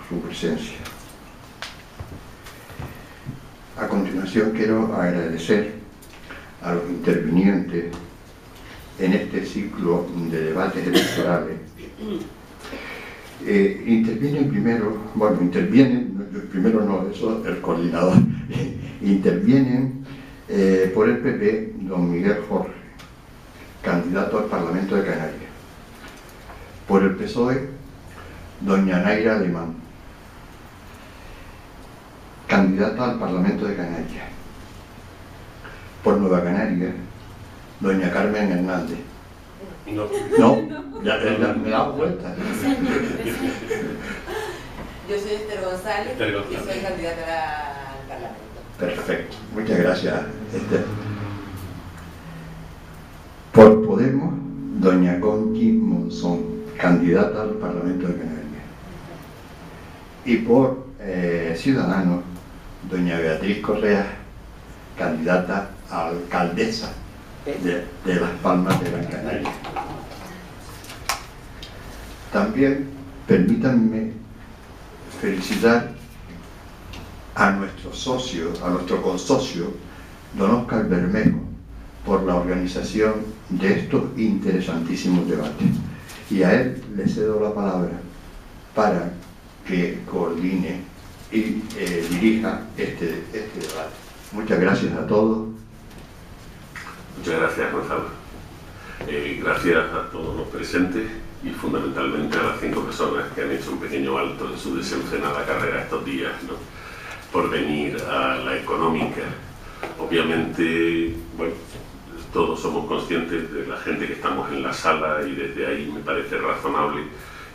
su presencia. A continuación quiero agradecer a los intervinientes en este ciclo de debates electorales. Intervienen primero, eso el coordinador, intervienen por el PP don Miguel Jorge, candidato al Parlamento de Canarias. Por el PSOE, doña Naira Alemán, candidata al Parlamento de Canarias. Por Nueva Canarias, doña Carmen Hernández. No, ya me da vuelta. Yo soy Esther González y soy candidata al Parlamento. Perfecto, muchas gracias, Esther. Por Podemos, doña Conchi Monzón, candidata al Parlamento de Canarias. Y por Ciudadanos, doña Beatriz Correa, candidata a alcaldesa de Las Palmas de Gran Canaria. También permítanme felicitar a nuestro socio, a nuestro consocio, don Óscar Bermejo, por la organización de estos interesantísimos debates. Y a él le cedo la palabra para que coordine y dirija este debate. Muchas gracias a todos. Muchas gracias, Gonzalo. Gracias a todos los presentes y fundamentalmente a las 5 personas que han hecho un pequeño alto en su desenfrenada carrera estos días, ¿no?, por venir a la económica. Obviamente, bueno, todos somos conscientes de la gente que estamos en la sala y desde ahí me parece razonable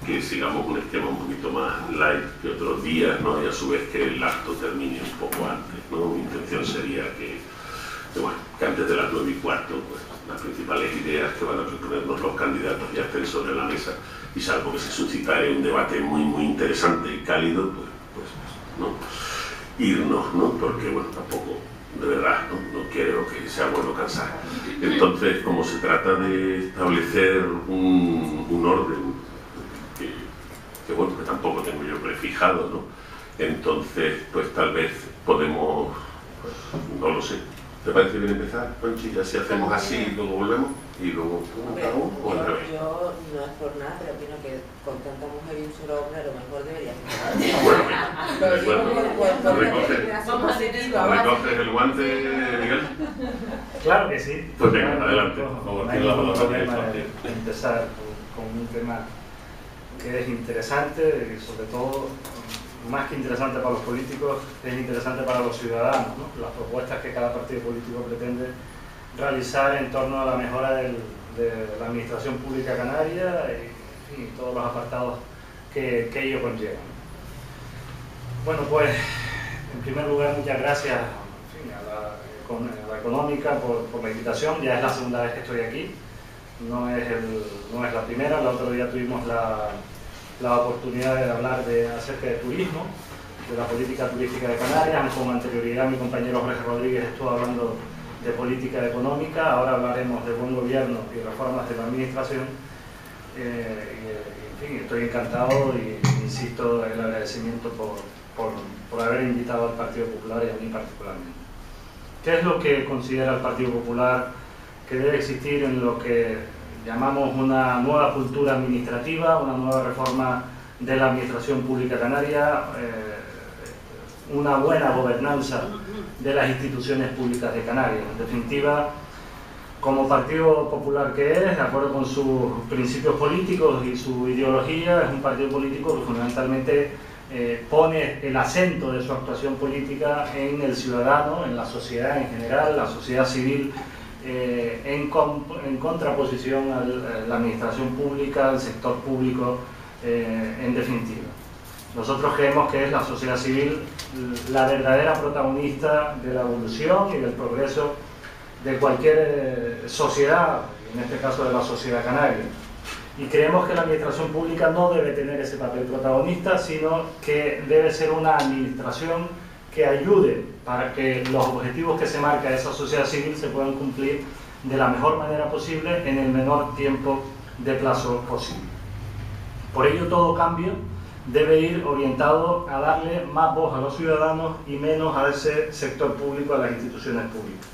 que sigamos un esquema un poquito más light que otros días, ¿no?, y a su vez que el acto termine un poco antes, ¿no? Mi intención sería que antes de las 9:15, pues, las principales ideas que van a proponernos los candidatos ya estén sobre la mesa, y salvo que se suscitare un debate muy interesante y cálido, pues ¿no?, irnos, ¿no?, porque bueno, tampoco de verdad no quiero que sea bueno cansar. Entonces, como se trata de establecer un orden que bueno, que tampoco tengo yo prefijado, ¿no?, entonces pues tal vez podemos, pues, no lo sé. ¿Te parece bien empezar, Conchi? Ya si hacemos así y luego volvemos y luego cada uno, o al revés. Yo no es por nada, pero opino que con tanta mujer y un solo hombre a lo mejor debería ser. ¿Recoges el guante, Miguel? Claro que sí. Pues venga, adelante, por favor. No hay ningún problema de empezar con un tema que es interesante y sobre todo, más que interesante para los políticos, es interesante para los ciudadanos, ¿no? Las propuestas que cada partido político pretende realizar en torno a la mejora de la administración pública canaria y todos los apartados que ello conllevan. Bueno, pues en primer lugar muchas gracias a la Económica por la invitación. Ya es la segunda vez que estoy aquí, no es la primera. El otro día tuvimos la oportunidad de hablar acerca de turismo, de la política turística de Canarias. Con anterioridad mi compañero Jorge Rodríguez estuvo hablando de política económica. Ahora hablaremos de buen gobierno y reformas de la administración. En fin, estoy encantado y insisto en el agradecimiento por haber invitado al Partido Popular y a mí particularmente. ¿Qué es lo que considera el Partido Popular que debe existir en lo que llamamos una nueva cultura administrativa, una nueva reforma de la administración pública canaria, una buena gobernanza de las instituciones públicas de Canarias? En definitiva, como Partido Popular que es, de acuerdo con sus principios políticos y su ideología, es un partido político que fundamentalmente pone el acento de su actuación política en el ciudadano, en la sociedad en general, la sociedad civil, en contraposición a la administración pública, al sector público, en definitiva. Nosotros creemos que es la sociedad civil la verdadera protagonista de la evolución y del progreso de cualquier sociedad, en este caso de la sociedad canaria. Y creemos que la administración pública no debe tener ese papel protagonista, sino que debe ser una administración que ayude para que los objetivos que se marca esa sociedad civil se puedan cumplir de la mejor manera posible en el menor tiempo de plazo posible. Por ello, todo cambio debe ir orientado a darle más voz a los ciudadanos y menos a ese sector público, a las instituciones públicas.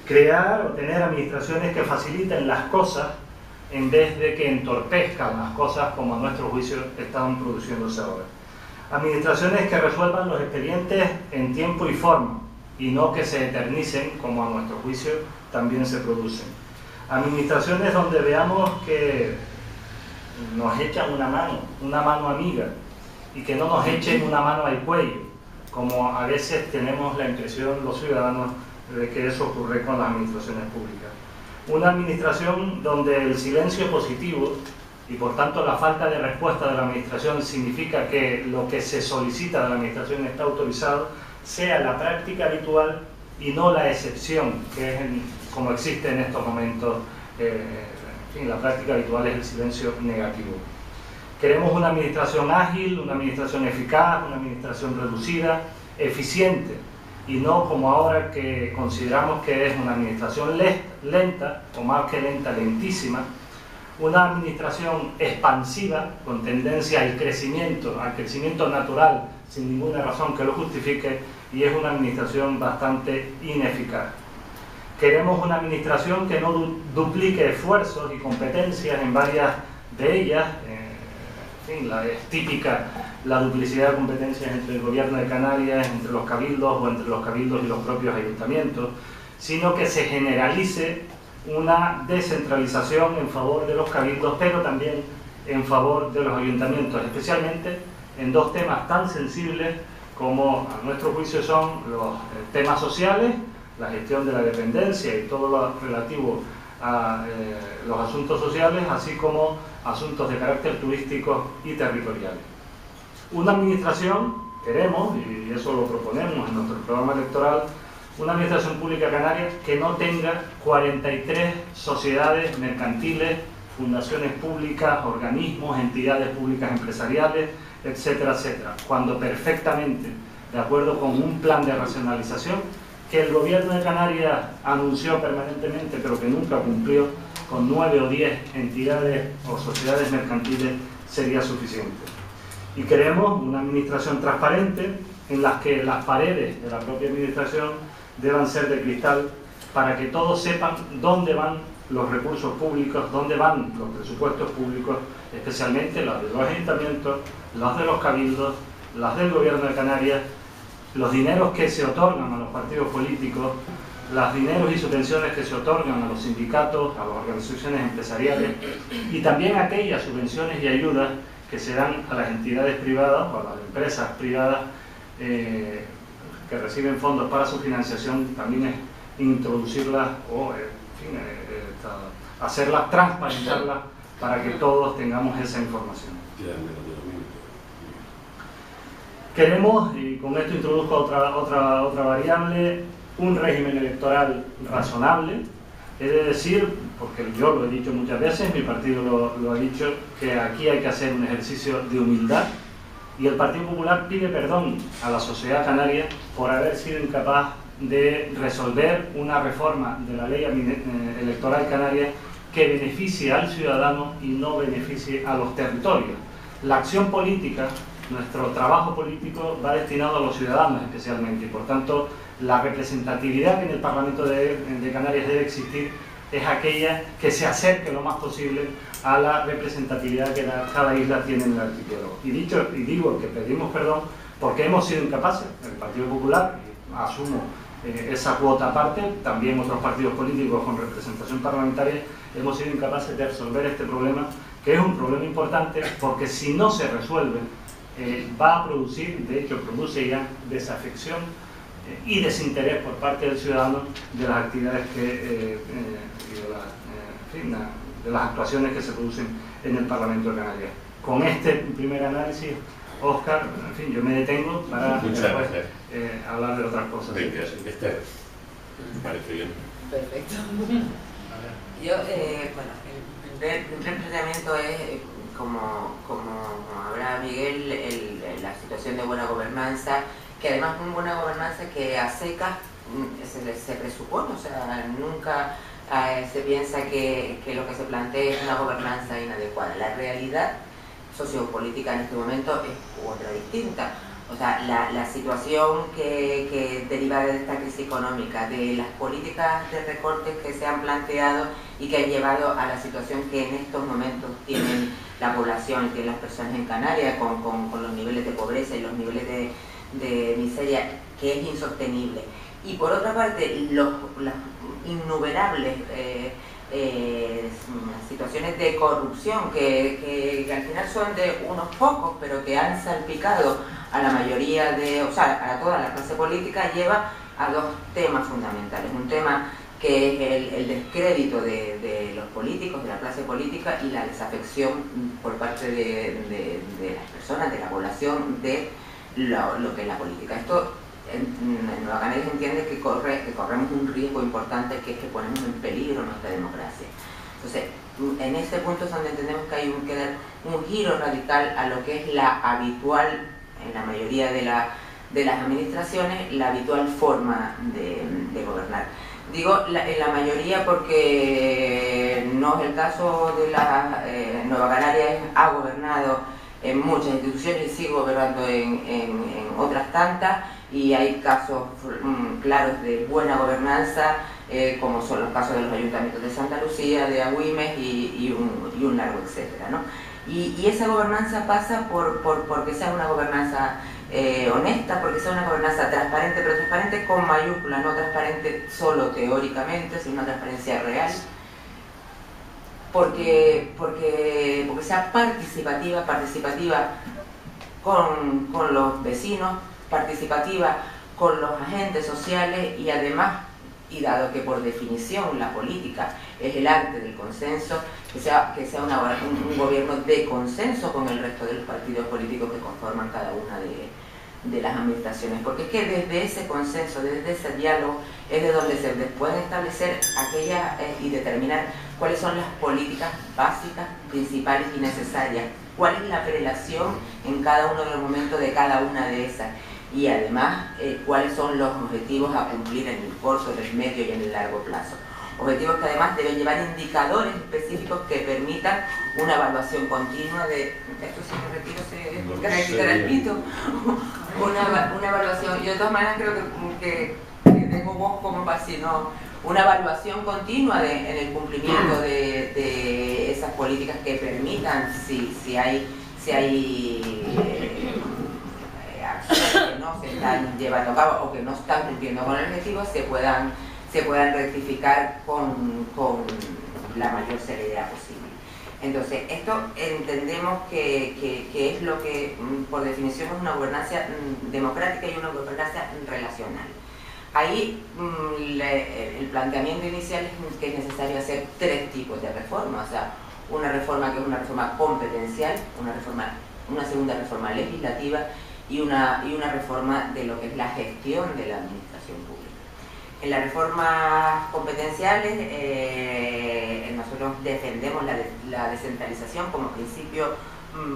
Crear o tener administraciones que faciliten las cosas en vez de que entorpezcan las cosas como a nuestro juicio están produciéndose ahora. Administraciones que resuelvan los expedientes en tiempo y forma y no que se eternicen como a nuestro juicio también se producen. Administraciones donde veamos que nos echan una mano amiga y que no nos echen una mano al cuello, como a veces tenemos la impresión los ciudadanos de que eso ocurre con las administraciones públicas. Una administración donde el silencio positivo y por tanto la falta de respuesta de la administración significa que lo que se solicita de la administración está autorizado, sea la práctica habitual y no la excepción, que es como existe en estos momentos. En fin, la práctica habitual es el silencio negativo. Queremos una administración ágil, una administración eficaz, una administración reducida, eficiente, y no como ahora que consideramos que es una administración lenta, o más que lenta, lentísima, una administración expansiva, con tendencia al crecimiento natural, sin ninguna razón que lo justifique, y es una administración bastante ineficaz. Queremos una administración que no duplique esfuerzos y competencias en varias de ellas. En fin, es típica la duplicidad de competencias entre el gobierno de Canarias, entre los cabildos o entre los cabildos y los propios ayuntamientos, sino que se generalice una descentralización en favor de los cabildos, pero también en favor de los ayuntamientos, especialmente en dos temas tan sensibles como a nuestro juicio son los temas sociales, la gestión de la dependencia y todo lo relativo a los asuntos sociales, así como asuntos de carácter turístico y territorial. Una administración, queremos, y eso lo proponemos en nuestro programa electoral, una administración pública canaria que no tenga 43 sociedades mercantiles, fundaciones públicas, organismos, entidades públicas empresariales, etcétera, etcétera, cuando perfectamente, de acuerdo con un plan de racionalización que el gobierno de Canarias anunció permanentemente, pero que nunca cumplió, con 9 o 10 entidades o sociedades mercantiles sería suficiente. Y queremos una administración transparente en la que las paredes de la propia administración deban ser de cristal para que todos sepan dónde van los recursos públicos, dónde van los presupuestos públicos, especialmente los de los ayuntamientos, los de los cabildos, los del gobierno de Canarias, los dineros que se otorgan a los partidos políticos, los dineros y subvenciones que se otorgan a los sindicatos, a las organizaciones empresariales y también aquellas subvenciones y ayudas que se dan a las entidades privadas o a las empresas privadas que reciben fondos para su financiación, también es introducirlas o en fin, hacerlas, transparentarlas para que todos tengamos esa información. Queremos, y con esto introduzco otra variable, un régimen electoral razonable, es decir, porque yo lo he dicho muchas veces, mi partido lo ha dicho, que aquí hay que hacer un ejercicio de humildad, y el Partido Popular pide perdón a la sociedad canaria por haber sido incapaz de resolver una reforma de la ley electoral canaria que beneficie al ciudadano y no beneficie a los territorios. La acción política, nuestro trabajo político va destinado a los ciudadanos especialmente, y por tanto la representatividad que en el Parlamento de Canarias debe existir es aquella que se acerque lo más posible a la representatividad que cada isla tiene en el archipiélago. Y digo que pedimos perdón porque hemos sido incapaces, el Partido Popular, asumo esa cuota aparte, también otros partidos políticos con representación parlamentaria, hemos sido incapaces de resolver este problema, que es un problema importante porque si no se resuelve va a producir, de hecho produce ya, desafección y desinterés por parte del ciudadano de las actividades de las actuaciones que se producen en el Parlamento de Canarias. Con este primer análisis, Óscar, en fin, yo me detengo para después hablar de otras cosas. Venga, Esther, me parece bien. Perfecto. Yo, bueno, el primer planteamiento es, como hablaba Miguel, la situación de buena gobernanza, que además una buena gobernanza que a secas se presupone, o sea, nunca se piensa que lo que se plantea es una gobernanza inadecuada. La realidad sociopolítica en este momento es otra distinta. O sea, la situación que deriva de esta crisis económica, de las políticas de recortes que se han planteado y que han llevado a la situación que en estos momentos tienen la población, tienen las personas en Canarias, con los niveles de pobreza y los niveles de miseria, que es insostenible. Y por otra parte, las innumerables situaciones de corrupción que al final son de unos pocos, pero que han salpicado a la mayoría o sea, a toda la clase política, lleva a dos temas fundamentales. Un tema que es el descrédito de los políticos, de la clase política, y la desafección por parte de las personas, de la población, de lo que es la política. Esto en Nueva Canarias entiende que corremos un riesgo importante, que es que ponemos en peligro nuestra democracia. Entonces, en este punto es donde entendemos que hay que dar un giro radical a lo que es la habitual, en la mayoría de las administraciones, la habitual forma de gobernar. Digo en la mayoría porque no es el caso de Nueva Canarias ha gobernado en muchas instituciones y sigue gobernando en otras tantas, y hay casos claros de buena gobernanza, como son los casos de los ayuntamientos de Santa Lucía, de Agüimes y un largo etcétera, ¿no? Y esa gobernanza pasa porque sea una gobernanza honesta, porque sea una gobernanza transparente, pero transparente con mayúsculas, no transparente solo teóricamente, sino una transparencia real, porque sea participativa con los vecinos, participativa con los agentes sociales, y además, y dado que por definición la política es el arte del consenso, que sea un gobierno de consenso con el resto de los partidos políticos que conforman cada una de las administraciones, porque es que desde ese consenso, desde ese diálogo, es de donde se pueden establecer aquellas y determinar cuáles son las políticas básicas, principales y necesarias, cuál es la prelación en cada uno de los momentos de cada una de esas, y además cuáles son los objetivos a cumplir en el corto, en el medio y en el largo plazo. Objetivos que además deben llevar indicadores específicos que permitan una evaluación continua de... Esto si me retiro se quitar el pito. Una evaluación, yo de todas maneras creo que tengo voz como para si no... Una evaluación continua en el cumplimiento de esas políticas que permitan, si hay acciones que no se están llevando a cabo o que no están cumpliendo con el objetivo, se puedan rectificar con la mayor celeridad posible. Entonces, esto entendemos que es lo que, por definición, es una gobernanza democrática y una gobernanza relacional. Ahí el planteamiento inicial es que es necesario hacer tres tipos de reformas, o sea, una reforma que es una reforma competencial, una segunda reforma legislativa y una reforma de lo que es la gestión de la administración pública. En las reformas competenciales nosotros defendemos la descentralización como principio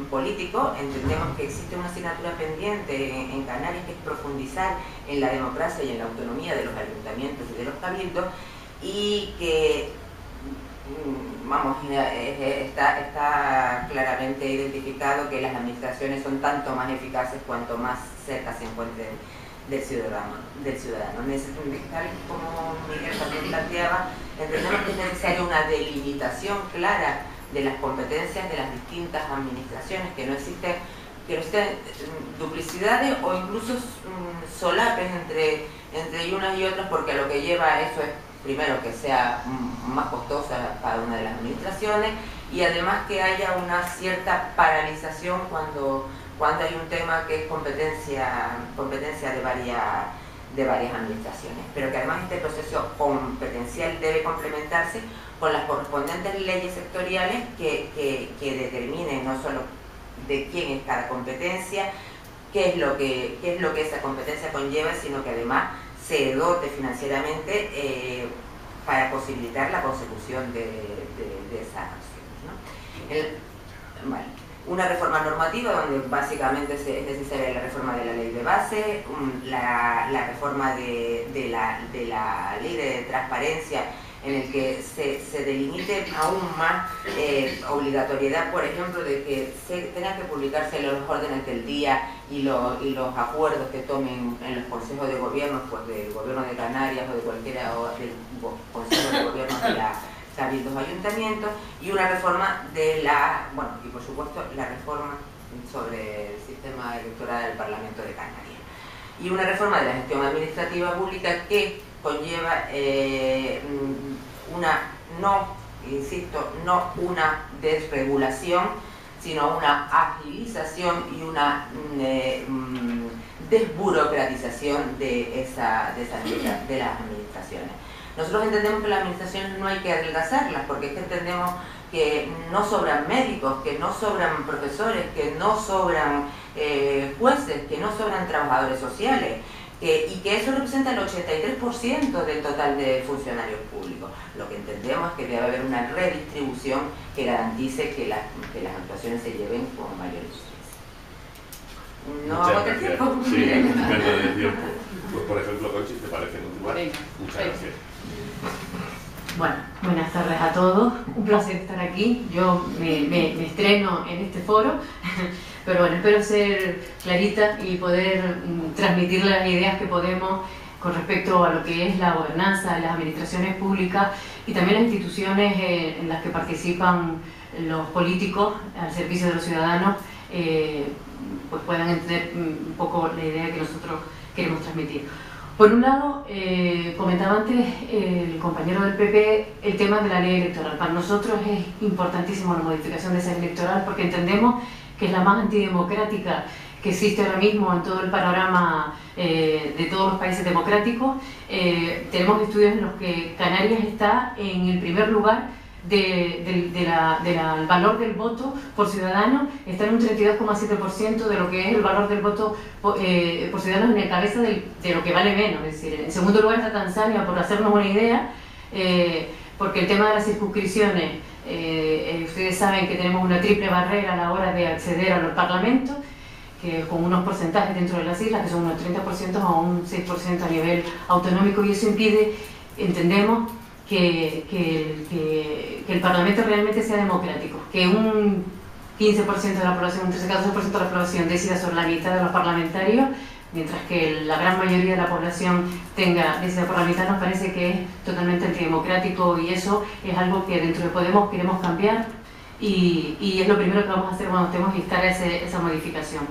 político. Entendemos que existe una asignatura pendiente en Canarias, que es profundizar en la democracia y en la autonomía de los ayuntamientos y de los cabildos, y que está claramente identificado que las administraciones son tanto más eficaces cuanto más cerca se encuentren del ciudadano. Tal como Miguel también planteaba, entendemos que es necesaria una delimitación clara de las competencias de las distintas administraciones, que no existen duplicidades o incluso solapes entre unas y otras, porque lo que lleva a eso es, primero, que sea más costosa cada una de las administraciones, y además que haya una cierta paralización cuando hay un tema que es competencia de varias administraciones, pero que además este proceso competencial debe complementarse con las correspondientes leyes sectoriales que determinen no solo de quién es cada competencia, qué es lo que esa competencia conlleva, sino que además se dote financieramente para posibilitar la consecución de esas acciones, ¿no? Una reforma normativa donde básicamente es necesaria la reforma de la ley de base, la reforma de la ley de transparencia en el que se delimite aún más obligatoriedad, por ejemplo, de que tengan que publicarse los órdenes del día y los acuerdos que tomen en los consejos de gobierno, pues del gobierno de Canarias o de cualquiera, o del consejo de gobierno de la cabildos o ayuntamientos, y una reforma de y por supuesto la reforma sobre el sistema electoral del Parlamento de Canarias, y una reforma de la gestión administrativa pública que conlleva no una desregulación, sino una agilización y una desburocratización de las administraciones. Nosotros entendemos que las administraciones no hay que adelgazarlas, porque es que entendemos que no sobran médicos, que no sobran profesores, que no sobran jueces, que no sobran trabajadores sociales, y que eso representa el 83% del total de funcionarios públicos. Lo que entendemos es que debe haber una redistribución que garantice que las actuaciones se lleven con mayor eficiencia. No hago tiempo. Sí, de tiempo. Pues por ejemplo, Conchi, ¿te parece continuar? Muchas gracias. Bueno, buenas tardes a todos. Un placer estar aquí. Yo me estreno en este foro, pero bueno, espero ser clarita y poder transmitir las ideas que podemos con respecto a lo que es la gobernanza de las administraciones públicas y también las instituciones en las que participan los políticos al servicio de los ciudadanos, pues puedan entender un poco la idea que nosotros queremos transmitir. Por un lado, comentaba antes el compañero del PP el tema de la ley electoral. Para nosotros es importantísimo la modificación de esa ley electoral porque entendemos que es la más antidemocrática que existe ahora mismo en todo el panorama de todos los países democráticos. Tenemos estudios en los que Canarias está en el primer lugar del valor del voto por ciudadano, está en un 32,7% de lo que es el valor del voto por ciudadanos en la cabeza de lo que vale menos. Es decir, en segundo lugar está Tanzania, por hacernos una idea, porque el tema de las circunscripciones, ustedes saben que tenemos una triple barrera a la hora de acceder a los parlamentos, que con unos porcentajes dentro de las islas, que son unos 30% o un 6% a nivel autonómico, y eso impide, entendemos, que el Parlamento realmente sea democrático, que un 15% de la población, un 13-14% de la población decida sobre la mitad de los parlamentarios, mientras que la gran mayoría de la población decida por la mitad, nos parece que es totalmente antidemocrático, y eso es algo que dentro de Podemos queremos cambiar, y es lo primero que vamos a hacer cuando estemos listar esa modificación.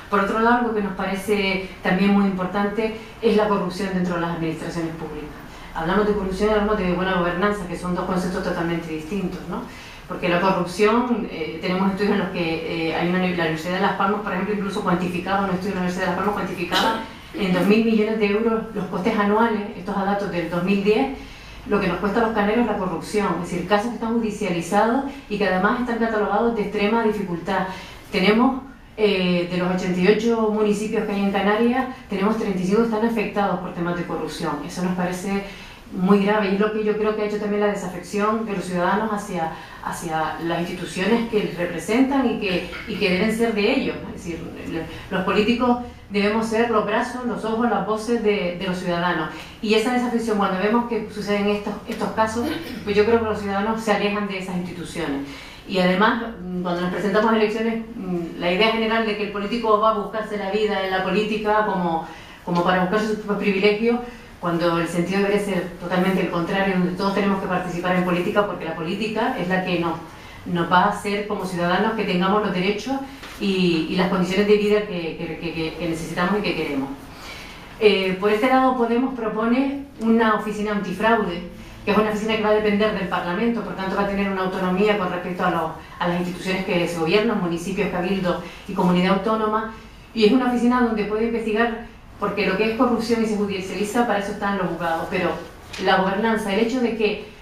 Por otro lado, algo que nos parece también muy importante es la corrupción dentro de las administraciones públicas. Hablamos de corrupción y hablamos de buena gobernanza, que son dos conceptos totalmente distintos, ¿no? Porque la corrupción, tenemos estudios en los que la Universidad de Las Palmas, por ejemplo, incluso cuantificaba, un estudio de la Universidad de Las Palmas cuantificaba en 2.000 millones de euros los costes anuales, estos a datos del 2010, lo que nos cuesta a los canarios la corrupción, es decir, casos que están judicializados y que además están catalogados de extrema dificultad. Tenemos, de los 88 municipios que hay en Canarias, tenemos 35 que están afectados por temas de corrupción. Eso nos parece muy grave, y es lo que yo creo que ha hecho también la desafección de los ciudadanos hacia las instituciones que les representan y que deben ser de ellos. Es decir, los políticos debemos ser los brazos, los ojos, las voces de los ciudadanos, y esa desafección, cuando vemos que suceden estos casos, pues yo creo que los ciudadanos se alejan de esas instituciones. Y además, cuando nos presentamos a elecciones, la idea general de que el político va a buscarse la vida en la política como para buscarse sus propios privilegios, cuando el sentido debería ser totalmente el contrario, donde todos tenemos que participar en política, porque la política es la que nos va a hacer como ciudadanos que tengamos los derechos y las condiciones de vida que necesitamos y que queremos. Por este lado, Podemos propone una oficina antifraude, que es una oficina que va a depender del Parlamento, por tanto va a tener una autonomía con respecto a las instituciones que se gobiernan, municipios, cabildos y comunidad autónoma, y es una oficina donde puede investigar, porque lo que es corrupción y se judicializa, para eso están los juzgados, pero la gobernanza, el hecho de que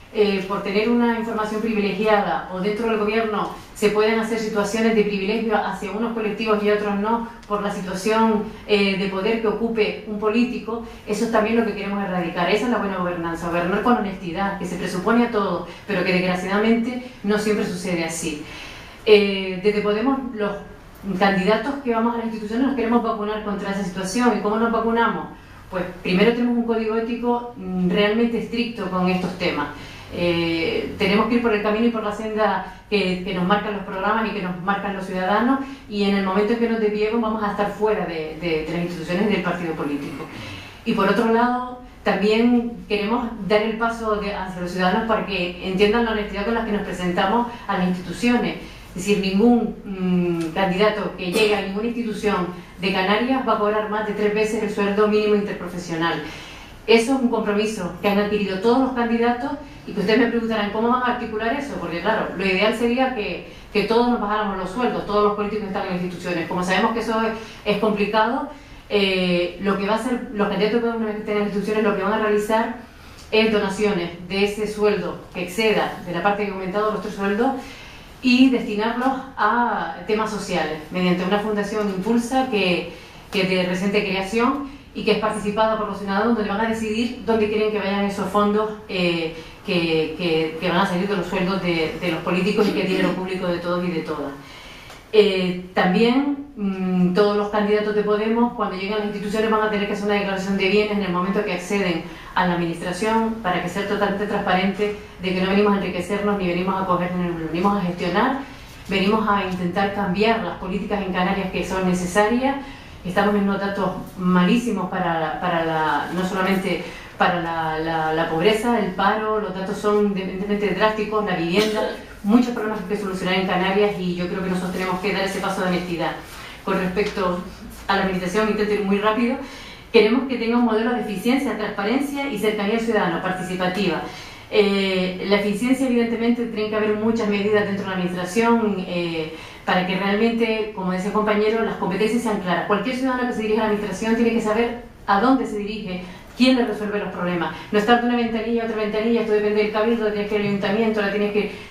por tener una información privilegiada o dentro del gobierno se pueden hacer situaciones de privilegio hacia unos colectivos y otros no, por la situación de poder que ocupe un político, eso es también lo que queremos erradicar. Esa es la buena gobernanza, gobernar con honestidad, que se presupone a todo, pero que desgraciadamente no siempre sucede así. Desde Podemos, los candidatos que vamos a las instituciones nos queremos vacunar contra esa situación. ¿Y cómo nos vacunamos? Pues primero tenemos un código ético realmente estricto con estos temas. tenemos que ir por el camino y por la senda que nos marcan los programas y que nos marcan los ciudadanos, y en el momento en que nos desviemos vamos a estar fuera de las instituciones y del partido político. Y por otro lado, también queremos dar el paso hacia los ciudadanos para que entiendan la honestidad con la que nos presentamos a las instituciones. Es decir, ningún candidato que llegue a ninguna institución de Canarias va a cobrar más de 3 veces el sueldo mínimo interprofesional. Eso es un compromiso que han adquirido todos los candidatos, y que ustedes me preguntarán cómo van a articular eso, porque claro, lo ideal sería que todos nos bajáramos los sueldos, todos los políticos que están en las instituciones. Como sabemos que eso es complicado, lo que va a hacer los candidatos, una vez que estén en las instituciones, lo que van a realizar es donaciones de ese sueldo que exceda de la parte que he aumentado nuestro sueldo, y destinarlos a temas sociales mediante una fundación Impulsa que es de reciente creación y que es participada por los ciudadanos, donde van a decidir dónde quieren que vayan esos fondos que van a salir de los sueldos de los políticos y que es dinero público de todos y de todas. También todos los candidatos de Podemos, cuando lleguen a las instituciones, van a tener que hacer una declaración de bienes en el momento que acceden a la administración, para que sea totalmente transparente de que no venimos a enriquecernos ni venimos a cogernos, ni venimos a gestionar, venimos a intentar cambiar las políticas en Canarias que son necesarias. Estamos en unos datos malísimos no solamente para la pobreza, el paro, los datos son evidentemente drásticos, la vivienda, muchos problemas que hay que solucionar en Canarias, y yo creo que nosotros tenemos que dar ese paso de honestidad. Con respecto a la administración, intento ir muy rápido, queremos que tenga un modelo de eficiencia, transparencia y cercanía al ciudadano, participativa. La eficiencia, evidentemente, tiene que haber muchas medidas dentro de la administración para que realmente, como decía el compañero, las competencias sean claras. Cualquier ciudadano que se dirige a la administración tiene que saber a dónde se dirige, quién le resuelve los problemas. No estar de una ventanilla a otra ventanilla, esto depende del cabildo, tienes que ir al ayuntamiento,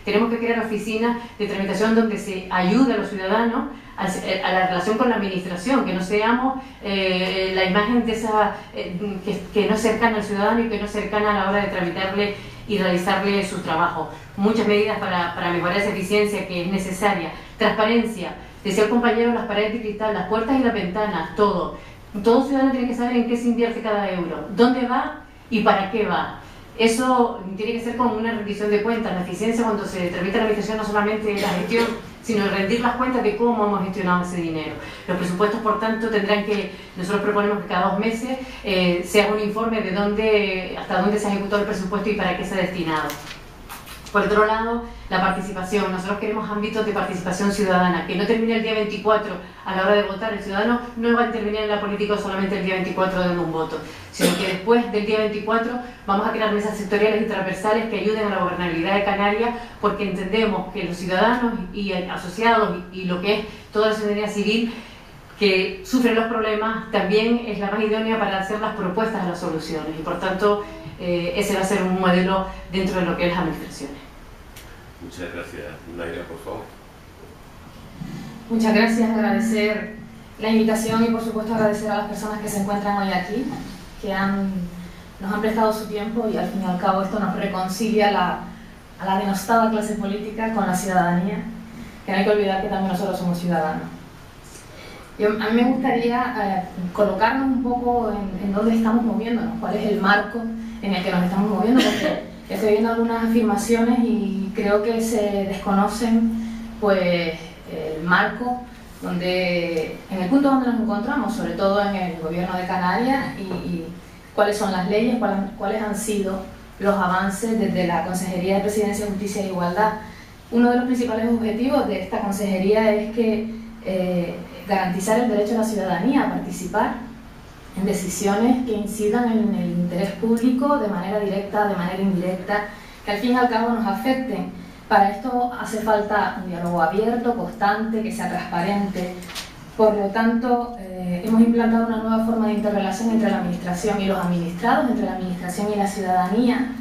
tenemos que crear oficinas de tramitación donde se ayude a los ciudadanos a la relación con la administración, que no seamos la imagen de esa que no es cercana al ciudadano y que no es cercana a la hora de tramitarle y realizarle su trabajo. Muchas medidas para mejorar esa eficiencia que es necesaria. Transparencia, decía el compañero, las paredes de cristal, las puertas y las ventanas, todo. Todo ciudadano tiene que saber en qué se invierte cada euro, dónde va y para qué va. Eso tiene que ser como una rendición de cuentas. La eficiencia, cuando se tramita la administración, no solamente la gestión, sino rendir las cuentas de cómo hemos gestionado ese dinero. Los presupuestos, por tanto, tendrán que, nosotros proponemos que cada 2 meses se haga un informe de hasta dónde se ha ejecutado el presupuesto y para qué se ha destinado. Por otro lado, la participación. Nosotros queremos ámbitos de participación ciudadana, que no termine el día 24 a la hora de votar. El ciudadano no va a intervenir en la política solamente el día 24 dando un voto, sino que después del día 24 vamos a crear mesas sectoriales y transversales que ayuden a la gobernabilidad de Canarias, porque entendemos que los ciudadanos y asociados y lo que es toda la ciudadanía civil que sufren los problemas también es la más idónea para hacer las propuestas a las soluciones, y por tanto ese va a ser un modelo dentro de lo que es las administraciones. Muchas gracias. Naira, por favor. Muchas gracias, agradecer la invitación y por supuesto agradecer a las personas que se encuentran hoy aquí, que nos han prestado su tiempo, y al fin y al cabo esto nos reconcilia a la denostada clase política con la ciudadanía, que no hay que olvidar que también nosotros somos ciudadanos. A mí me gustaría colocarnos un poco en dónde estamos moviéndonos, cuál es el marco en el que nos estamos moviendo, porque estoy viendo algunas afirmaciones y creo que se desconocen pues el marco en el punto donde nos encontramos, sobre todo en el gobierno de Canarias, y cuáles son las leyes, cuáles han sido los avances desde la Consejería de Presidencia, Justicia e Igualdad. Uno de los principales objetivos de esta consejería es garantizar el derecho a la ciudadanía a participar en decisiones que incidan en el interés público de manera directa, de manera indirecta, que al fin y al cabo nos afecten. Para esto hace falta un diálogo abierto, constante, que sea transparente. Por lo tanto, hemos implantado una nueva forma de interrelación entre la administración y los administrados, entre la administración y la ciudadanía,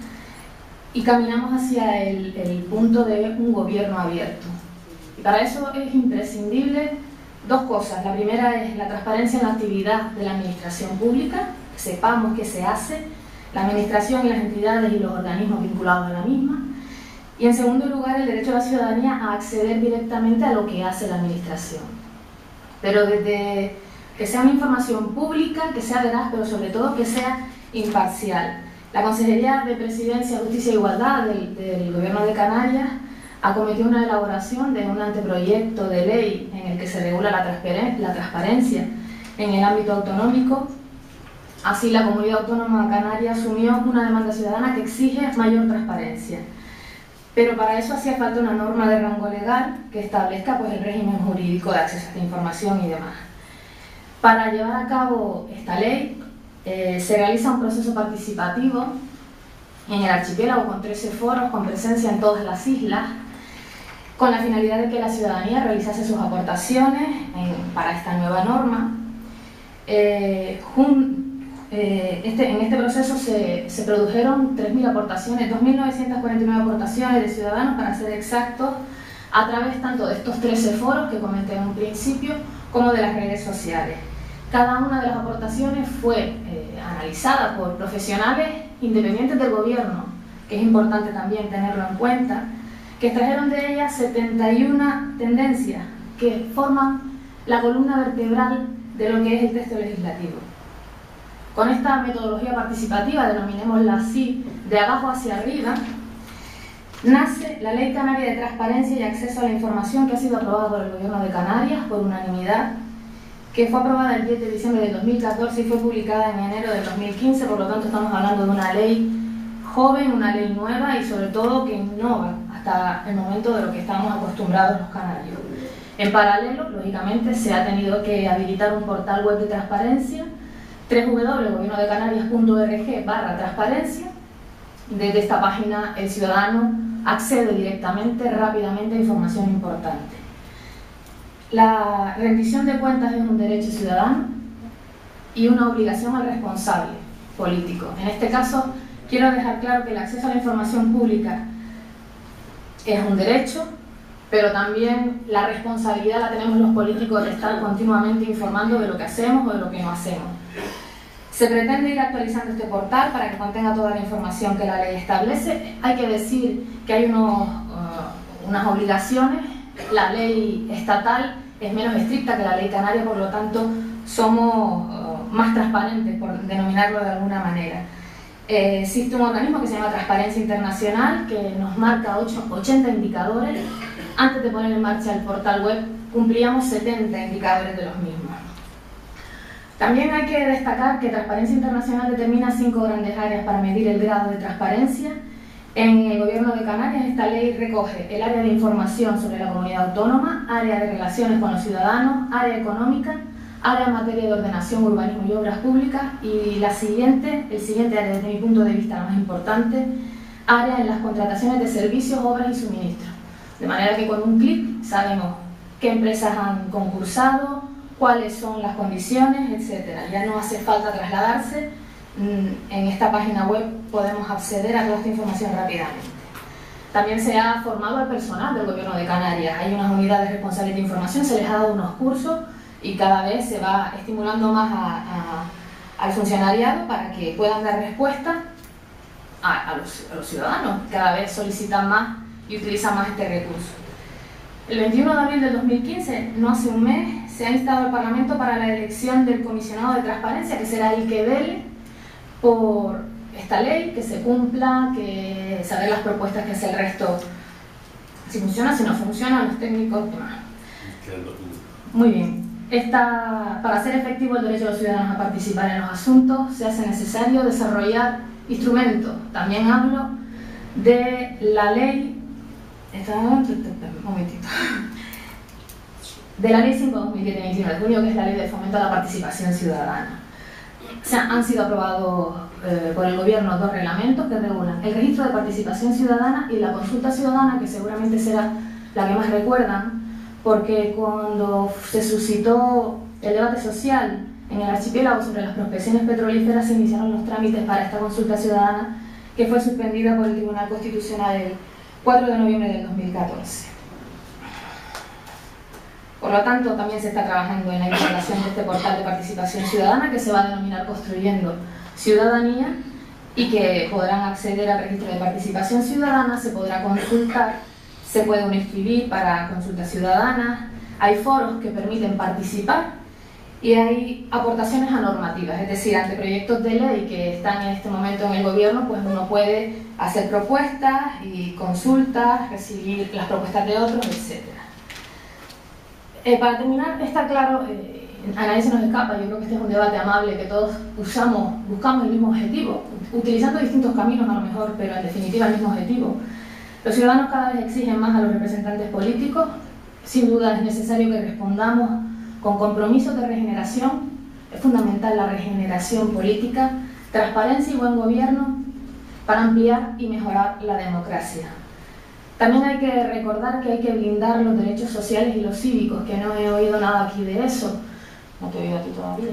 y caminamos hacia el punto de un gobierno abierto. Y para eso es imprescindible 2 cosas. La primera es la transparencia en la actividad de la administración pública, que sepamos qué se hace, la administración y las entidades y los organismos vinculados a la misma. Y en segundo lugar, el derecho de la ciudadanía a acceder directamente a lo que hace la administración. Pero desde que sea una información pública, que sea veraz, pero sobre todo que sea imparcial. La Consejería de Presidencia, Justicia e Igualdad del Gobierno de Canarias acometió una elaboración de un anteproyecto de ley en el que se regula la transparencia en el ámbito autonómico. Así, la Comunidad Autónoma Canaria asumió una demanda ciudadana que exige mayor transparencia. Pero para eso hacía falta una norma de rango legal que establezca pues, el régimen jurídico de acceso a esta información y demás. Para llevar a cabo esta ley, se realiza un proceso participativo en el archipiélago con 13 foros con presencia en todas las islas, con la finalidad de que la ciudadanía realizase sus aportaciones para esta nueva norma. En este proceso se produjeron 3.000 aportaciones, 2.949 aportaciones de ciudadanos, para ser exactos, a través tanto de estos 13 foros que comenté en un principio, como de las redes sociales. Cada una de las aportaciones fue analizada por profesionales independientes del gobierno, que es importante también tenerlo en cuenta, que extrajeron de ellas 71 tendencias que forman la columna vertebral de lo que es el texto legislativo. Con esta metodología participativa, denominémosla así, de abajo hacia arriba, nace la Ley Canaria de Transparencia y Acceso a la Información, que ha sido aprobada por el Gobierno de Canarias por unanimidad, que fue aprobada el 10 de diciembre de 2014 y fue publicada en enero de 2015, por lo tanto estamos hablando de una ley joven, una ley nueva y sobre todo que innova hasta el momento de lo que estamos acostumbrados los canarios. En paralelo, lógicamente, se ha tenido que habilitar un portal web de transparencia, www.gobiernodecanarias.org/transparencia. Desde esta página el ciudadano accede directamente, rápidamente a información importante. La rendición de cuentas es un derecho ciudadano y una obligación al responsable político. En este caso, quiero dejar claro que el acceso a la información pública es un derecho, pero también la responsabilidad la tenemos los políticos de estar continuamente informando de lo que hacemos o de lo que no hacemos. Se pretende ir actualizando este portal para que contenga toda la información que la ley establece. Hay que decir que hay unas obligaciones. La ley estatal es menos estricta que la ley canaria, por lo tanto somos más transparentes, por denominarlo de alguna manera. Existe un organismo que se llama Transparencia Internacional, que nos marca 80 indicadores. Antes de poner en marcha el portal web, cumplíamos 70 indicadores de los mismos. También hay que destacar que Transparencia Internacional determina 5 grandes áreas para medir el grado de transparencia. En el Gobierno de Canarias, esta ley recoge el área de información sobre la comunidad autónoma, área de relaciones con los ciudadanos, área económica, área en materia de ordenación, urbanismo y obras públicas, y el siguiente área, desde mi punto de vista la más importante, área en las contrataciones de servicios, obras y suministros. De manera que con un clic sabemos qué empresas han concursado, cuáles son las condiciones, etc. Ya no hace falta trasladarse. En esta página web podemos acceder a toda esta información rápidamente. También se ha formado al personal del Gobierno de Canarias. Hay unas unidades responsables de información, se les ha dado unos cursos y cada vez se va estimulando más al funcionariado para que puedan dar respuesta a los ciudadanos. Cada vez solicitan más y utilizan más este recurso. El 21 de abril del 2015, no hace un mes, se ha instado al Parlamento para la elección del comisionado de transparencia, que será el que vele por esta ley, que se cumpla, que saber las propuestas que hace el resto, si funciona, si no funciona, los técnicos y demás. Muy bien. Para hacer efectivo el derecho de los ciudadanos a participar en los asuntos, se hace necesario desarrollar instrumentos. También hablo de la ley, un momentito, de la ley 5/2010 de 29 de junio, que es la ley de fomento a la participación ciudadana. Han sido aprobados por el Gobierno 2 reglamentos que regulan el registro de participación ciudadana y la consulta ciudadana, que seguramente será la que más recuerdan, porque cuando se suscitó el debate social en el archipiélago sobre las prospecciones petrolíferas, se iniciaron los trámites para esta consulta ciudadana, que fue suspendida por el Tribunal Constitucional el 4 de noviembre del 2014. Por lo tanto, también se está trabajando en la implementación de este portal de participación ciudadana, que se va a denominar Construyendo Ciudadanía, y que podrán acceder al registro de participación ciudadana, se podrá consultar, se puede inscribir para consultas ciudadanas, hay foros que permiten participar y hay aportaciones a normativas, es decir, ante proyectos de ley que están en este momento en el gobierno, pues uno puede hacer propuestas y consultas, recibir las propuestas de otros, etc. Para terminar, está claro, a nadie se nos escapa, yo creo que este es un debate amable, que todos buscamos el mismo objetivo, utilizando distintos caminos a lo mejor, pero en definitiva el mismo objetivo. Los ciudadanos cada vez exigen más a los representantes políticos, sin duda es necesario que respondamos con compromisos de regeneración, es fundamental la regeneración política, transparencia y buen gobierno para ampliar y mejorar la democracia. También hay que recordar que hay que blindar los derechos sociales y los cívicos, que no he oído nada aquí de eso. No te he oído a ti todavía.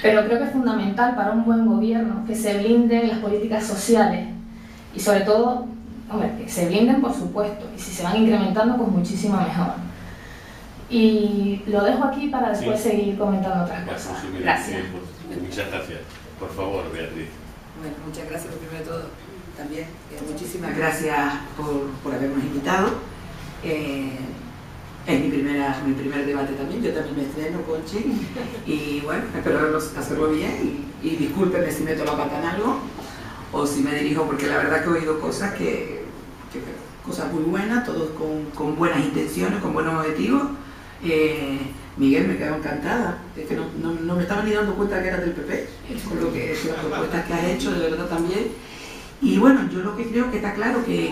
Pero creo que es fundamental para un buen gobierno que se blinden las políticas sociales y sobre todo, hombre, que se blinden por supuesto, y si se van incrementando pues muchísimo mejor. Y lo dejo aquí para después seguir comentando otras cosas. Gracias. Muchas gracias. Por favor, Beatriz. Bueno, muchas gracias lo primero de todo. También, muchísimas gracias por habernos invitado. Es mi primer debate también, yo también me estreno, Conchi, y bueno, espero hacerlo bien y discúlpenme si meto la pata en algo o si me dirijo, porque la verdad que he oído cosas cosas muy buenas, todos con buenas intenciones, con buenos objetivos. Miguel, me quedo encantada, es que no me estaba ni dando cuenta que eras del PP, con las propuestas que has hecho, de verdad también. Y bueno, yo lo que creo que está claro que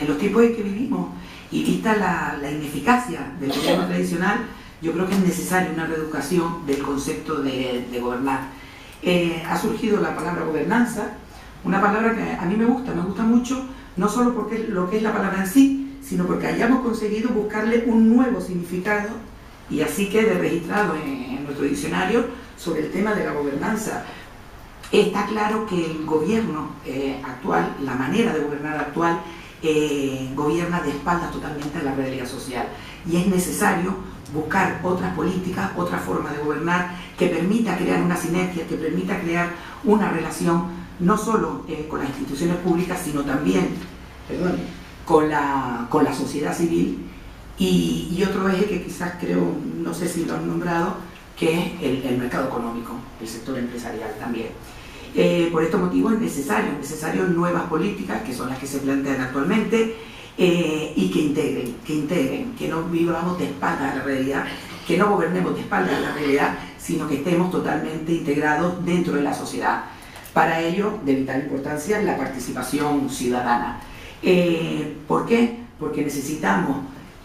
en los tiempos en que vivimos y vista la ineficacia del gobierno tradicional, yo creo que es necesaria una reeducación del concepto de gobernar. Ha surgido la palabra gobernanza, una palabra que a mí me gusta mucho, no solo porque lo que es la palabra en sí, sino porque hayamos conseguido buscarle un nuevo significado y así quede registrado en nuestro diccionario sobre el tema de la gobernanza. Está claro que el gobierno actual, la manera de gobernar actual, gobierna de espaldas totalmente a la realidad social y es necesario buscar otras políticas, otra forma de gobernar que permita crear una sinergia, que permita crear una relación no solo con las instituciones públicas, sino también con la sociedad civil y otro eje que quizás creo, no sé si lo han nombrado, que es el mercado económico, el sector empresarial también. Por estos motivos es necesario nuevas políticas, que son las que se plantean actualmente, y que integren, que no vivamos de espaldas a la realidad, que no gobernemos de espaldas a la realidad, sino que estemos totalmente integrados dentro de la sociedad. Para ello, de vital importancia, la participación ciudadana. ¿Por qué? Porque necesitamos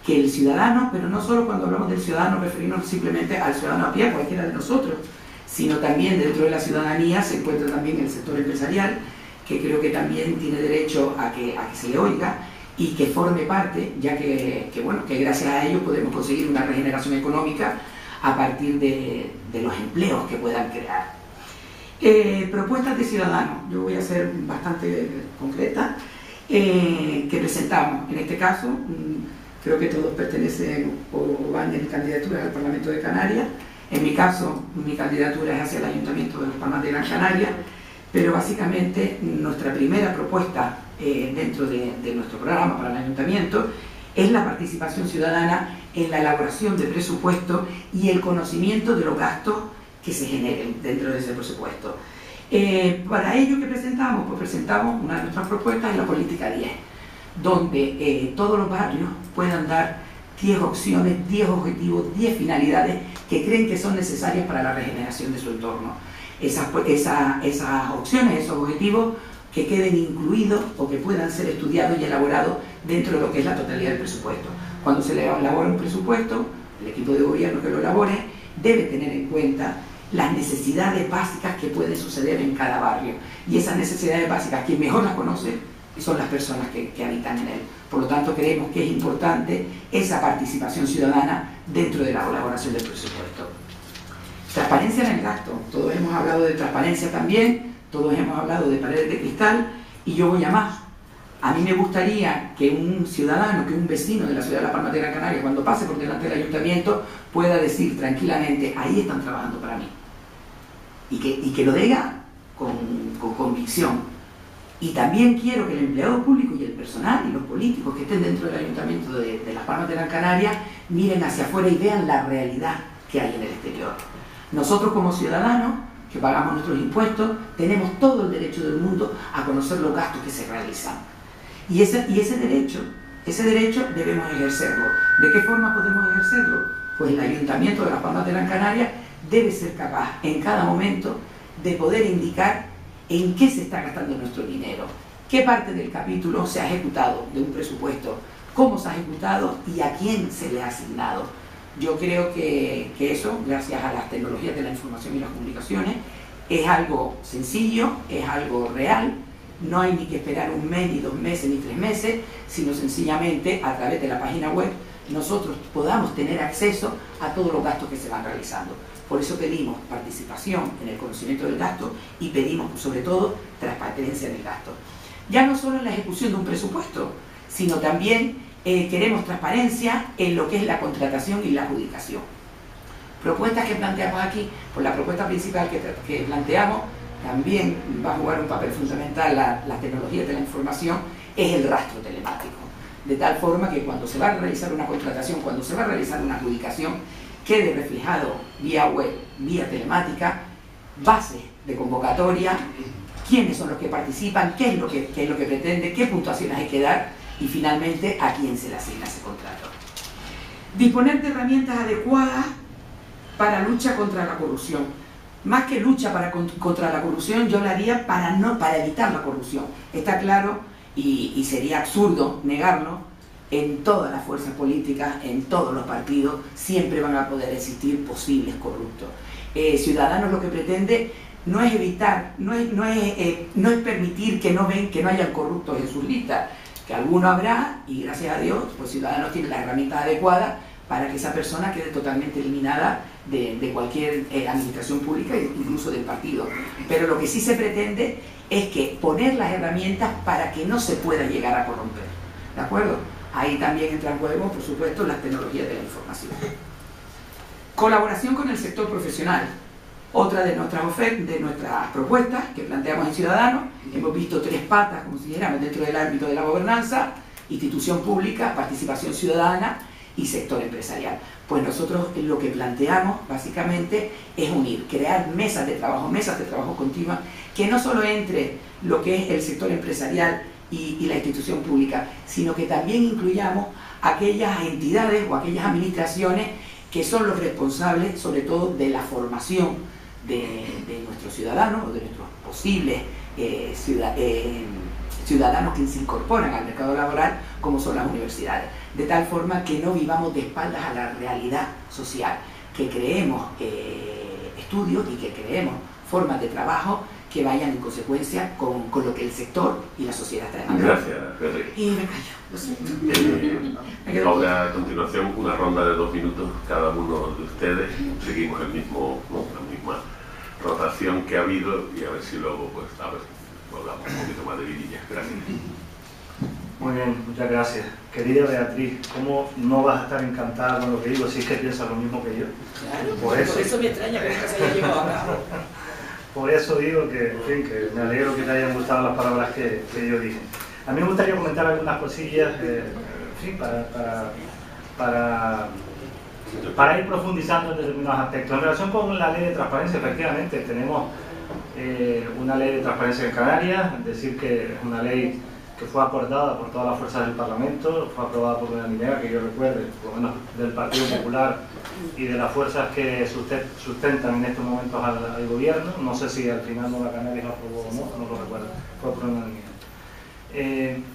que el ciudadano, pero no solo cuando hablamos del ciudadano referirnos simplemente al ciudadano a pie, cualquiera de nosotros, sino también dentro de la ciudadanía se encuentra también el sector empresarial, que creo que también tiene derecho a que se le oiga y que forme parte, ya que gracias a ello podemos conseguir una regeneración económica a partir de los empleos que puedan crear. Propuestas de ciudadanos, yo voy a ser bastante concreta, que presentamos. En este caso, creo que todos pertenecen o van en candidaturas al Parlamento de Canarias. En mi caso, mi candidatura es hacia el Ayuntamiento de Las Palmas de Gran Canaria, pero básicamente nuestra primera propuesta dentro de nuestro programa para el Ayuntamiento es la participación ciudadana en la elaboración del presupuesto y el conocimiento de los gastos que se generen dentro de ese presupuesto. Para ello, ¿qué presentamos? Pues presentamos una de nuestras propuestas en la política 10, donde todos los barrios puedan dar 10 opciones, 10 objetivos, 10 finalidades que creen que son necesarias para la regeneración de su entorno. Esas opciones, esos objetivos que queden incluidos o que puedan ser estudiados y elaborados dentro de lo que es la totalidad del presupuesto. Cuando se elabora un presupuesto, el equipo de gobierno que lo elabore debe tener en cuenta las necesidades básicas que pueden suceder en cada barrio. Y esas necesidades básicas, quien mejor las conoce, son las personas que habitan en él. Por lo tanto, creemos que es importante esa participación ciudadana dentro de la elaboración del presupuesto. Transparencia en el gasto. Todos hemos hablado de transparencia también, todos hemos hablado de paredes de cristal, y yo voy a más. A mí me gustaría que un ciudadano, que un vecino de la ciudad de Las Palmas de Gran Canaria, cuando pase por delante del ayuntamiento, pueda decir tranquilamente, ahí están trabajando para mí. Y que lo diga con convicción. Y también quiero que el empleado público y el personal y los políticos que estén dentro del ayuntamiento de Las Palmas de Gran Canaria miren hacia afuera y vean la realidad que hay en el exterior. Nosotros como ciudadanos, que pagamos nuestros impuestos, tenemos todo el derecho del mundo a conocer los gastos que se realizan. Y ese derecho debemos ejercerlo. ¿De qué forma podemos ejercerlo? Pues el Ayuntamiento de Las Palmas de Gran Canaria debe ser capaz en cada momento de poder indicar en qué se está gastando nuestro dinero, qué parte del capítulo se ha ejecutado de un presupuesto, cómo se ha ejecutado y a quién se le ha asignado. Yo creo que eso, gracias a las tecnologías de la información y las comunicaciones, es algo sencillo, es algo real. No hay ni que esperar un mes, ni 2 meses, ni 3 meses, sino sencillamente a través de la página web nosotros podamos tener acceso a todos los gastos que se van realizando. Por eso pedimos participación en el conocimiento del gasto y pedimos sobre todo transparencia del gasto. Ya no solo en la ejecución de un presupuesto, sino también queremos transparencia en lo que es la contratación y la adjudicación. Propuestas que planteamos aquí, pues la propuesta principal que planteamos, también va a jugar un papel fundamental la tecnología de la información, es el rastro telemático. De tal forma que cuando se va a realizar una contratación, cuando se va a realizar una adjudicación, quede reflejado vía web, vía telemática, bases de convocatoria, quiénes son los que participan, qué es lo que pretende, qué puntuaciones hay que dar y finalmente a quién se le asigna ese contrato. Disponer de herramientas adecuadas para lucha contra la corrupción. Más que lucha contra la corrupción, yo la haría para evitar la corrupción. Está claro, y sería absurdo negarlo, en todas las fuerzas políticas, en todos los partidos, siempre van a poder existir posibles corruptos. Ciudadanos lo que pretende no es evitar, no es permitir que no hayan corruptos en sus listas, que alguno habrá, y gracias a Dios, pues Ciudadanos tiene las herramientas adecuadas para que esa persona quede totalmente eliminada de cualquier administración pública, incluso del partido. Pero lo que sí se pretende es que poner las herramientas para que no se pueda llegar a corromper. ¿De acuerdo? Ahí también entra en juego, por supuesto, las tecnologías de la información. Colaboración con el sector profesional. Otra de nuestras propuestas que planteamos en Ciudadanos, hemos visto 3 patas, como si dijéramos, dentro del ámbito de la gobernanza: institución pública, participación ciudadana y sector empresarial. Pues nosotros lo que planteamos básicamente es unir, crear mesas de trabajo continuas, que no solo entre lo que es el sector empresarial y la institución pública, sino que también incluyamos aquellas entidades o aquellas administraciones que son los responsables sobre todo de la formación de nuestros ciudadanos o de nuestros posibles ciudadanos que se incorporan al mercado laboral, como son las universidades, de tal forma que no vivamos de espaldas a la realidad social, que creemos estudios y que creemos formas de trabajo que vayan en consecuencia con lo que el sector y la sociedad está demandando. Gracias, Henry. Y me callo, lo siento. Ahora a continuación una ronda de 2 minutos cada uno de ustedes. Seguimos la misma rotación que ha habido y a ver si luego pues hablamos un poquito más de vidillas. Gracias. Muy bien, muchas gracias. Querida Beatriz, ¿cómo no vas a estar encantada con lo que digo si es que piensas lo mismo que yo? Claro, por eso me extraña que nunca se haya llevado a cabo. Por eso digo que, en fin, que me alegro que te hayan gustado las palabras que yo dije. A mí me gustaría comentar algunas cosillas, en fin, para ir profundizando en determinados aspectos. En relación con la ley de transparencia, efectivamente, tenemos una ley de transparencia en Canarias, es decir, que es una ley que fue acordada por todas las fuerzas del Parlamento, fue aprobada por unanimidad, que yo recuerde, por lo menos del Partido Popular y de las fuerzas que sustentan en estos momentos al gobierno. No sé si al final Nueva Canarias lo aprobó o no lo recuerdo, fue por unanimidad.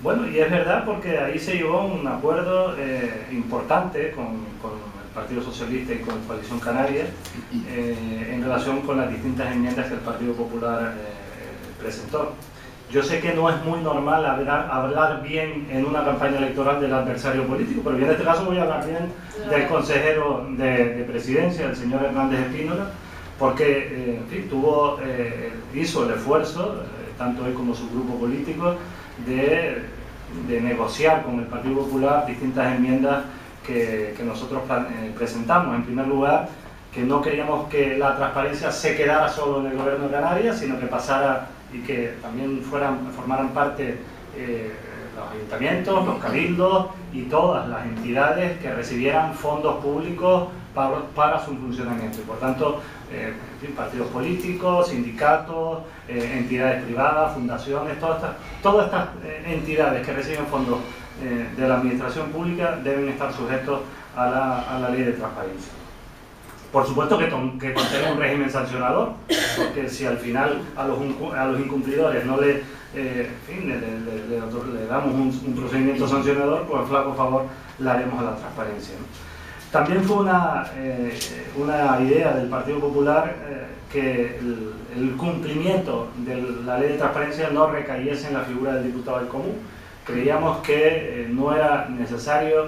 Bueno, y es verdad porque ahí se llegó a un acuerdo importante con el Partido Socialista y con Coalición Canaria en relación con las distintas enmiendas que el Partido Popular presentó. Yo sé que no es muy normal hablar bien en una campaña electoral del adversario político, pero yo en este caso voy a hablar bien del consejero de presidencia, el señor Hernández Espínola, porque en fin, hizo el esfuerzo, tanto él como su grupo político, de negociar con el Partido Popular distintas enmiendas que nosotros presentamos. En primer lugar, que no queríamos que la transparencia se quedara solo en el gobierno de Canarias, sino que pasara y que también formaran parte los ayuntamientos, los cabildos y todas las entidades que recibieran fondos públicos para su funcionamiento. Y por tanto, partidos políticos, sindicatos, entidades privadas, fundaciones, todas estas entidades que reciben fondos de la administración pública deben estar sujetos a la ley de transparencia. Por supuesto que contenga un régimen sancionador, porque si al final a los incumplidores no le damos un procedimiento sancionador, pues flaco favor le haremos a la transparencia, ¿no? También fue una idea del Partido Popular que el cumplimiento de la ley de transparencia no recayese en la figura del diputado del común. Creíamos que no era necesario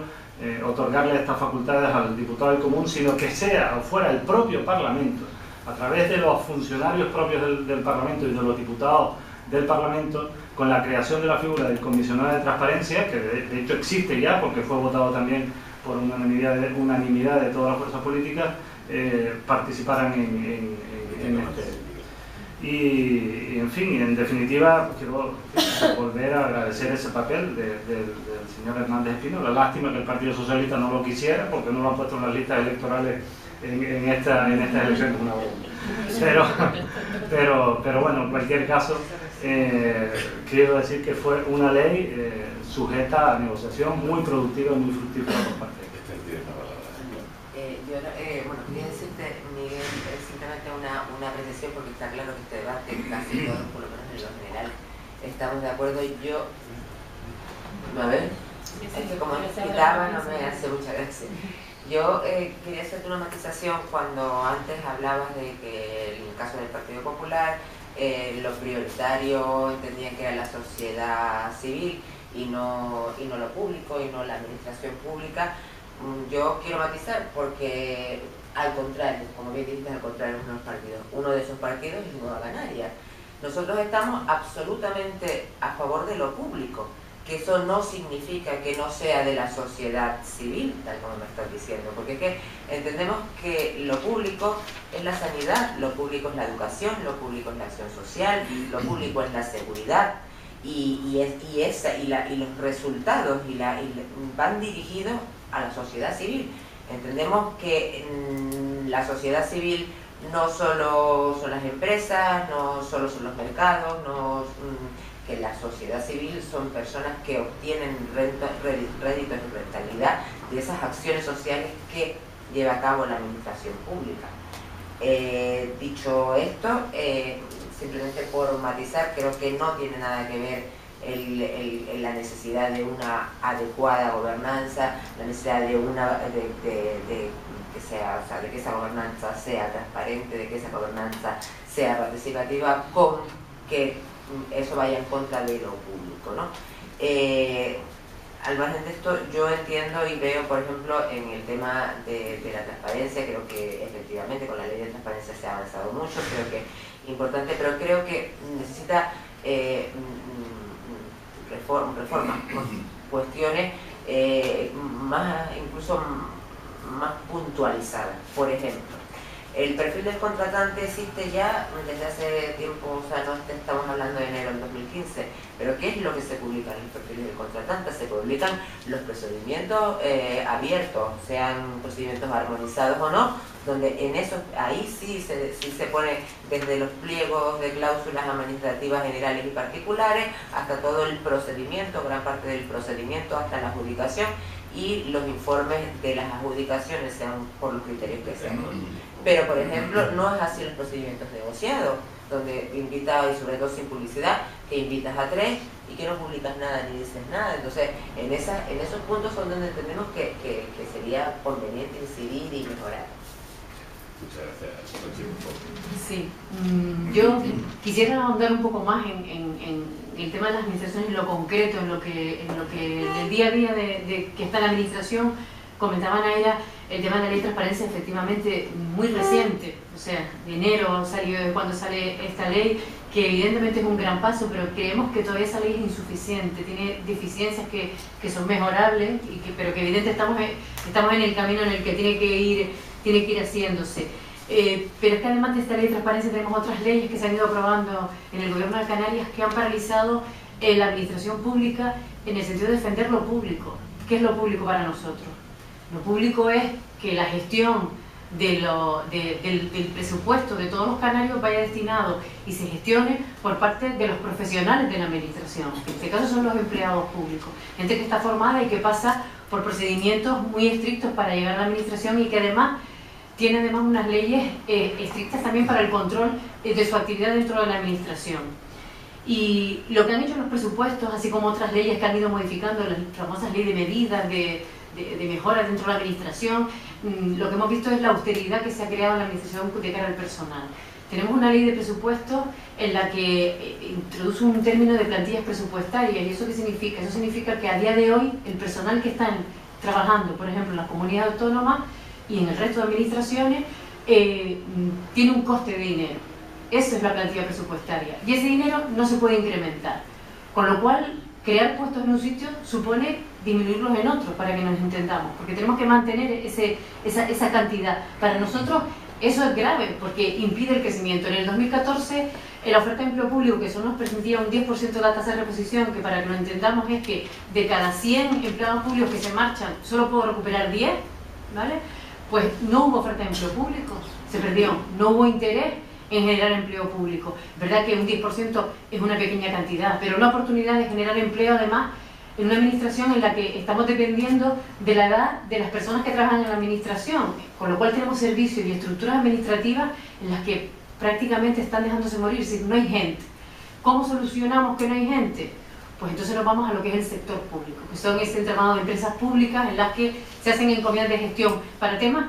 otorgarle estas facultades al diputado del común, sino que sea o fuera el propio Parlamento, a través de los funcionarios propios del Parlamento y de los diputados del Parlamento, con la creación de la figura del comisionado de transparencia, que de hecho existe ya porque fue votado también por unanimidad de todas las fuerzas políticas, participaran en este. Y en fin, en definitiva, quiero volver a agradecer ese papel del señor Hernández Espino. La lástima que el Partido Socialista no lo quisiera, porque no lo han puesto en las listas electorales en estas elecciones, una pero bueno, en cualquier caso, quiero decir que fue una ley sujeta a negociación, muy productiva y muy fructífera por parte de bueno, quería decirte, Miguel, simplemente una apreciación, porque está claro que este debate casi todos, por lo menos en lo general, estamos de acuerdo. Yo, a ver, es que como me quitaba no me hace mucha gracia. Yo quería hacerte una matización cuando antes hablabas de que en el caso del Partido Popular lo prioritario entendían que era la sociedad civil y no lo público y no la administración pública. Yo quiero matizar porque al contrario, como bien dijiste, al contrario, uno de esos partidos es Nueva Canaria. Nosotros estamos absolutamente a favor de lo público, que eso no significa que no sea de la sociedad civil, tal como me estás diciendo, porque es que entendemos que lo público es la sanidad, lo público es la educación, lo público es la acción social, lo público es la seguridad, y los resultados van dirigidos a la sociedad civil. Entendemos que la sociedad civil no solo son las empresas, no solo son los mercados, que la sociedad civil son personas que obtienen réditos y rentabilidad de esas acciones sociales que lleva a cabo la administración pública. Dicho esto, simplemente por matizar, creo que no tiene nada que ver la necesidad de una adecuada gobernanza, la necesidad de que esa gobernanza sea transparente, de que esa gobernanza sea participativa, con que eso vaya en contra de lo público, ¿no? Al margen de esto, yo entiendo y veo, por ejemplo, en el tema de la transparencia, creo que efectivamente con la ley de transparencia se ha avanzado mucho, creo que es importante, pero creo que necesita reformas, cuestiones incluso más puntualizadas. Por ejemplo, el perfil del contratante existe ya desde hace tiempo, o sea, no estamos hablando de enero del 2015, pero ¿qué es lo que se publica en el perfil del contratante? Se publican los procedimientos abiertos, sean procedimientos armonizados o no, donde en eso, ahí sí se pone desde los pliegos de cláusulas administrativas generales y particulares hasta todo el procedimiento, gran parte del procedimiento hasta la adjudicación, y los informes de las adjudicaciones sean por los criterios que sean. Pero, por ejemplo, no es así los procedimientos negociados, donde invitas, y sobre todo sin publicidad, que invitas a 3 y que no publicas nada ni dices nada. Entonces, en esos puntos son donde entendemos que sería conveniente incidir y mejorar. Muchas gracias. Sí, yo quisiera ahondar un poco más en el tema de las administraciones, en lo concreto, en lo que el día a día de que está la administración. Comentaban a ella el tema de la ley de transparencia, efectivamente muy reciente, o sea, de enero salió cuando sale esta ley, que evidentemente es un gran paso, pero creemos que todavía esa ley es insuficiente, tiene deficiencias que son mejorables, pero que evidentemente estamos en el camino en el que tiene que ir haciéndose. Pero es que además de esta ley de transparencia tenemos otras leyes que se han ido aprobando en el gobierno de Canarias que han paralizado la administración pública en el sentido de defender lo público. ¿Qué es lo público para nosotros? Lo público es que la gestión del presupuesto de todos los canarios vaya destinado y se gestione por parte de los profesionales de la administración, que en este caso son los empleados públicos, gente que está formada y que pasa por procedimientos muy estrictos para llegar a la administración y que además tiene además unas leyes estrictas también para el control de su actividad dentro de la administración. Y lo que han hecho los presupuestos, así como otras leyes que han ido modificando, las famosas leyes de medidas, de mejoras dentro de la administración, lo que hemos visto es la austeridad que se ha creado en la administración de cara al personal. Tenemos una ley de presupuestos en la que introduce un término de plantillas presupuestarias. ¿Y eso qué significa? Eso significa que a día de hoy el personal que está trabajando, por ejemplo, en las comunidades autónomas y en el resto de administraciones, tiene un coste de dinero. Esa es la plantilla presupuestaria. Y ese dinero no se puede incrementar. Con lo cual, crear puestos en un sitio supone disminuirlos en otros, para que nos entendamos. Porque tenemos que mantener esa cantidad. Para nosotros eso es grave, porque impide el crecimiento. En el 2014, en la oferta de empleo público, que solo nos permitía un 10% de la tasa de reposición, que para que lo entendamos es que de cada 100 empleados públicos que se marchan, solo puedo recuperar 10, ¿vale? Pues no hubo oferta de empleo público, se perdió, no hubo interés en generar empleo público. Es verdad que un 10% es una pequeña cantidad, pero una oportunidad de generar empleo además en una administración en la que estamos dependiendo de la edad de las personas que trabajan en la administración, con lo cual tenemos servicios y estructuras administrativas en las que prácticamente están dejándose morir, es decir, no hay gente. ¿Cómo solucionamos que no hay gente? Pues entonces nos vamos a lo que es el sector público, que son ese entramado de empresas públicas en las que se hacen encomiendas de gestión para temas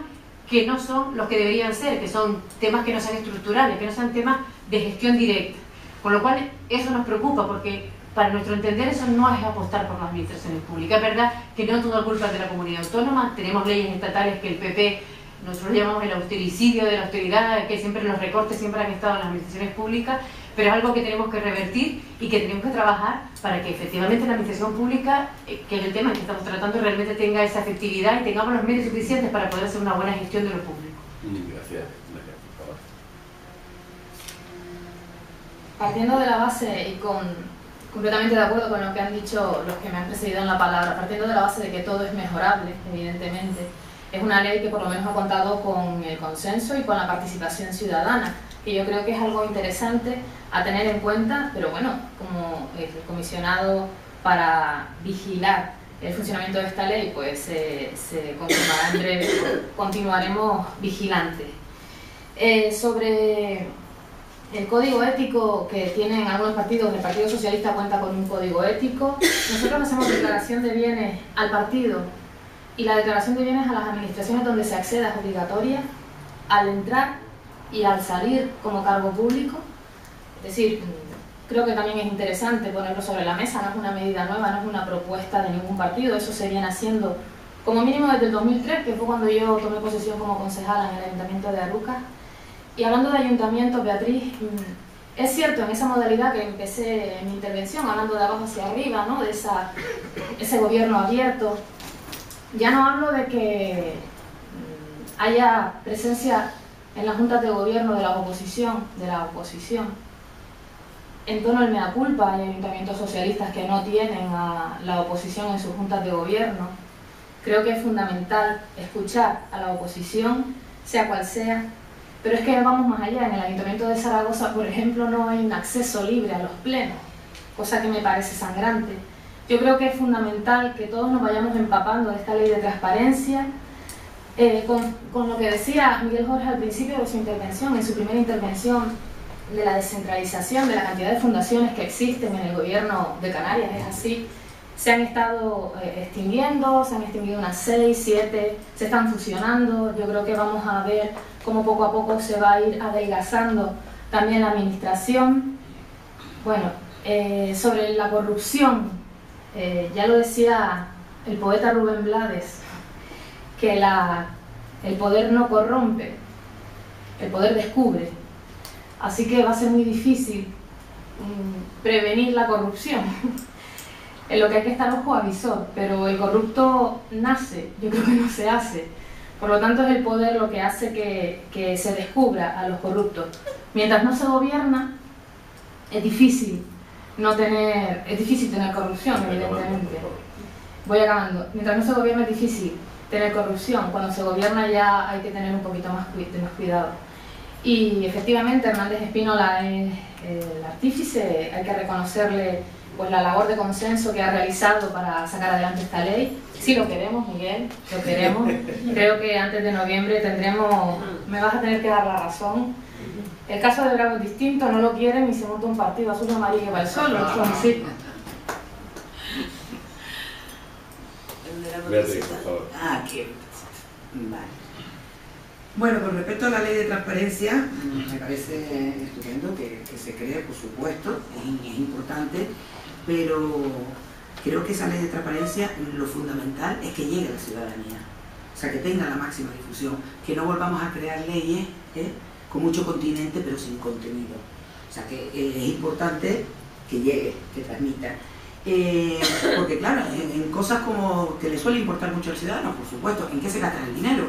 que no son los que deberían ser, que son temas que no sean estructurales, que no sean temas de gestión directa. Con lo cual eso nos preocupa, porque para nuestro entender eso no es apostar por las administraciones públicas. Es verdad que no toda culpa es de la comunidad autónoma, tenemos leyes estatales que el PP, nosotros llamamos el austericidio de la austeridad, que siempre los recortes siempre han estado en las administraciones públicas, pero es algo que tenemos que revertir y que tenemos que trabajar para que efectivamente la administración pública, que es el tema que estamos tratando, realmente tenga esa efectividad y tengamos los medios suficientes para poder hacer una buena gestión de lo público. Gracias. Partiendo de la base y completamente de acuerdo con lo que han dicho los que me han precedido en la palabra, partiendo de la base de que todo es mejorable, evidentemente, es una ley que por lo menos ha contado con el consenso y con la participación ciudadana, que yo creo que es algo interesante a tener en cuenta, pero bueno, como el comisionado para vigilar el funcionamiento de esta ley pues se confirmará en breve, continuaremos vigilantes. Sobre el código ético que tienen algunos partidos, el Partido Socialista cuenta con un código ético. Nosotros hacemos declaración de bienes al partido y la declaración de bienes a las administraciones donde se acceda es obligatoria al entrar y al salir como cargo público. Es decir, creo que también es interesante ponerlo sobre la mesa, no es una medida nueva, no es una propuesta de ningún partido, eso se viene haciendo como mínimo desde el 2003, que fue cuando yo tomé posesión como concejala en el Ayuntamiento de Arucas. Y hablando de ayuntamientos, Beatriz, es cierto en esa modalidad que empecé mi intervención, hablando de abajo hacia arriba, ¿no? De ese gobierno abierto. Ya no hablo de que haya presencia en las juntas de gobierno de la oposición, en tono al mea culpa. Hay ayuntamientos socialistas que no tienen a la oposición en sus juntas de gobierno. Creo que es fundamental escuchar a la oposición, sea cual sea. Pero es que vamos más allá. En el Ayuntamiento de Zaragoza, por ejemplo, no hay un acceso libre a los plenos, cosa que me parece sangrante. Yo creo que es fundamental que todos nos vayamos empapando de esta ley de transparencia, con lo que decía Miguel Jorge al principio de su intervención, en su primera intervención, de la descentralización, de la cantidad de fundaciones que existen en el gobierno de Canarias. Es así, se han estado extinguiendo, se han extinguido unas 6, 7, se están fusionando. Yo creo que vamos a ver cómo poco a poco se va a ir adelgazando también la administración. Bueno, sobre la corrupción, ya lo decía el poeta Rubén Blades, que el poder no corrompe, el poder descubre. Así que va a ser muy difícil prevenir la corrupción. En lo que hay que estar ojo avisor, pero el corrupto nace, yo creo que no se hace. Por lo tanto es el poder lo que hace que se descubra a los corruptos. Mientras no se gobierna, es difícil tener corrupción, evidentemente. Voy acabando. Mientras no se gobierna es difícil tener corrupción. Cuando se gobierna ya hay que tener un poquito más cuidado. Y efectivamente Hernández Espínola es el artífice, hay que reconocerle pues la labor de consenso que ha realizado para sacar adelante esta ley. Sí lo queremos, Miguel, lo queremos. Creo que antes de noviembre tendremos, me vas a tener que dar la razón. El caso de Bravo es distinto, no lo quieren y se monta un partido azul y amarillo para el sol. Sí. Beatriz, por favor. Vale. Bueno, con respecto a la ley de transparencia, me parece estupendo que se cree, por supuesto, es importante, pero creo que esa ley de transparencia, lo fundamental es que llegue a la ciudadanía, o sea, que tenga la máxima difusión, que no volvamos a crear leyes con mucho continente pero sin contenido, o sea, que es importante que llegue, que transmita. Porque claro, en cosas como que le suele importar mucho al ciudadano, por supuesto, ¿en qué se gasta el dinero?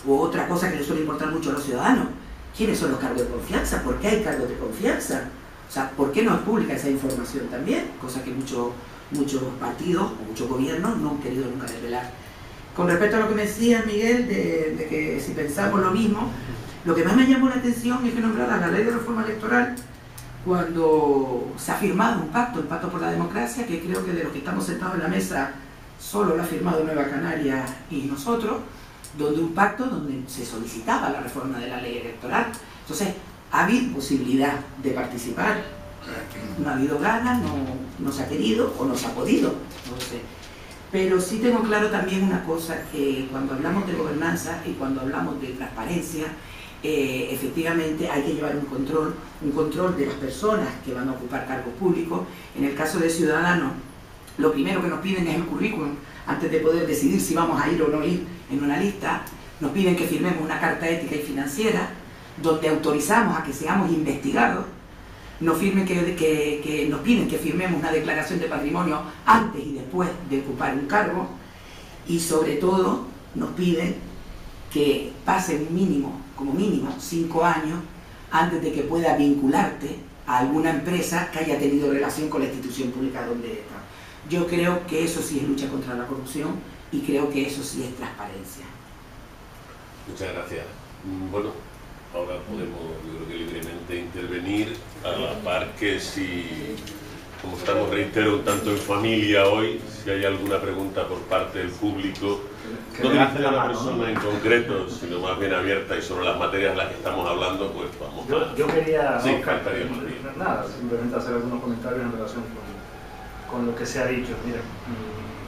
O otra cosa que le suele importar mucho a los ciudadanos, ¿quiénes son los cargos de confianza? ¿Por qué hay cargos de confianza? O sea, ¿por qué no es pública esa información también? Cosa que muchos partidos o muchos gobiernos no han querido nunca desvelar. Con respecto a lo que me decía Miguel, de que si pensamos lo mismo, lo que más me llamó la atención es que nombrara la ley de reforma electoral cuando se ha firmado un pacto, el Pacto por la Democracia, que creo que de los que estamos sentados en la mesa solo lo ha firmado Nueva Canarias y nosotros, donde un pacto donde se solicitaba la reforma de la ley electoral. Entonces, ha habido posibilidad de participar, no ha habido ganas, no se ha querido o no se ha podido, no lo sé. Pero sí tengo claro también una cosa, que cuando hablamos de gobernanza y cuando hablamos de transparencia, efectivamente hay que llevar un control de las personas que van a ocupar cargos públicos. En el caso de Ciudadanos, lo primero que nos piden es el currículum, antes de poder decidir si vamos a ir o no ir en una lista. Nos piden que firmemos una carta ética y financiera, donde autorizamos a que seamos investigados. Nos piden que firmemos una declaración de patrimonio antes y después de ocupar un cargo. Y sobre todo, nos piden que pase como mínimo 5 años antes de que pueda vincularte a alguna empresa que haya tenido relación con la institución pública donde está. Yo creo que eso sí es lucha contra la corrupción y creo que eso sí es transparencia. Muchas gracias. Bueno, ahora podemos, yo creo que libremente intervenir, a la par que si, como estamos, reitero, un tanto en familia hoy, si hay alguna pregunta por parte del público, no dirigida a una persona en concreto, sino más bien abierta y sobre las materias de las que estamos hablando, pues vamos a... Yo quería, sí, nada, simplemente hacer algunos comentarios en relación con lo que se ha dicho. Mira,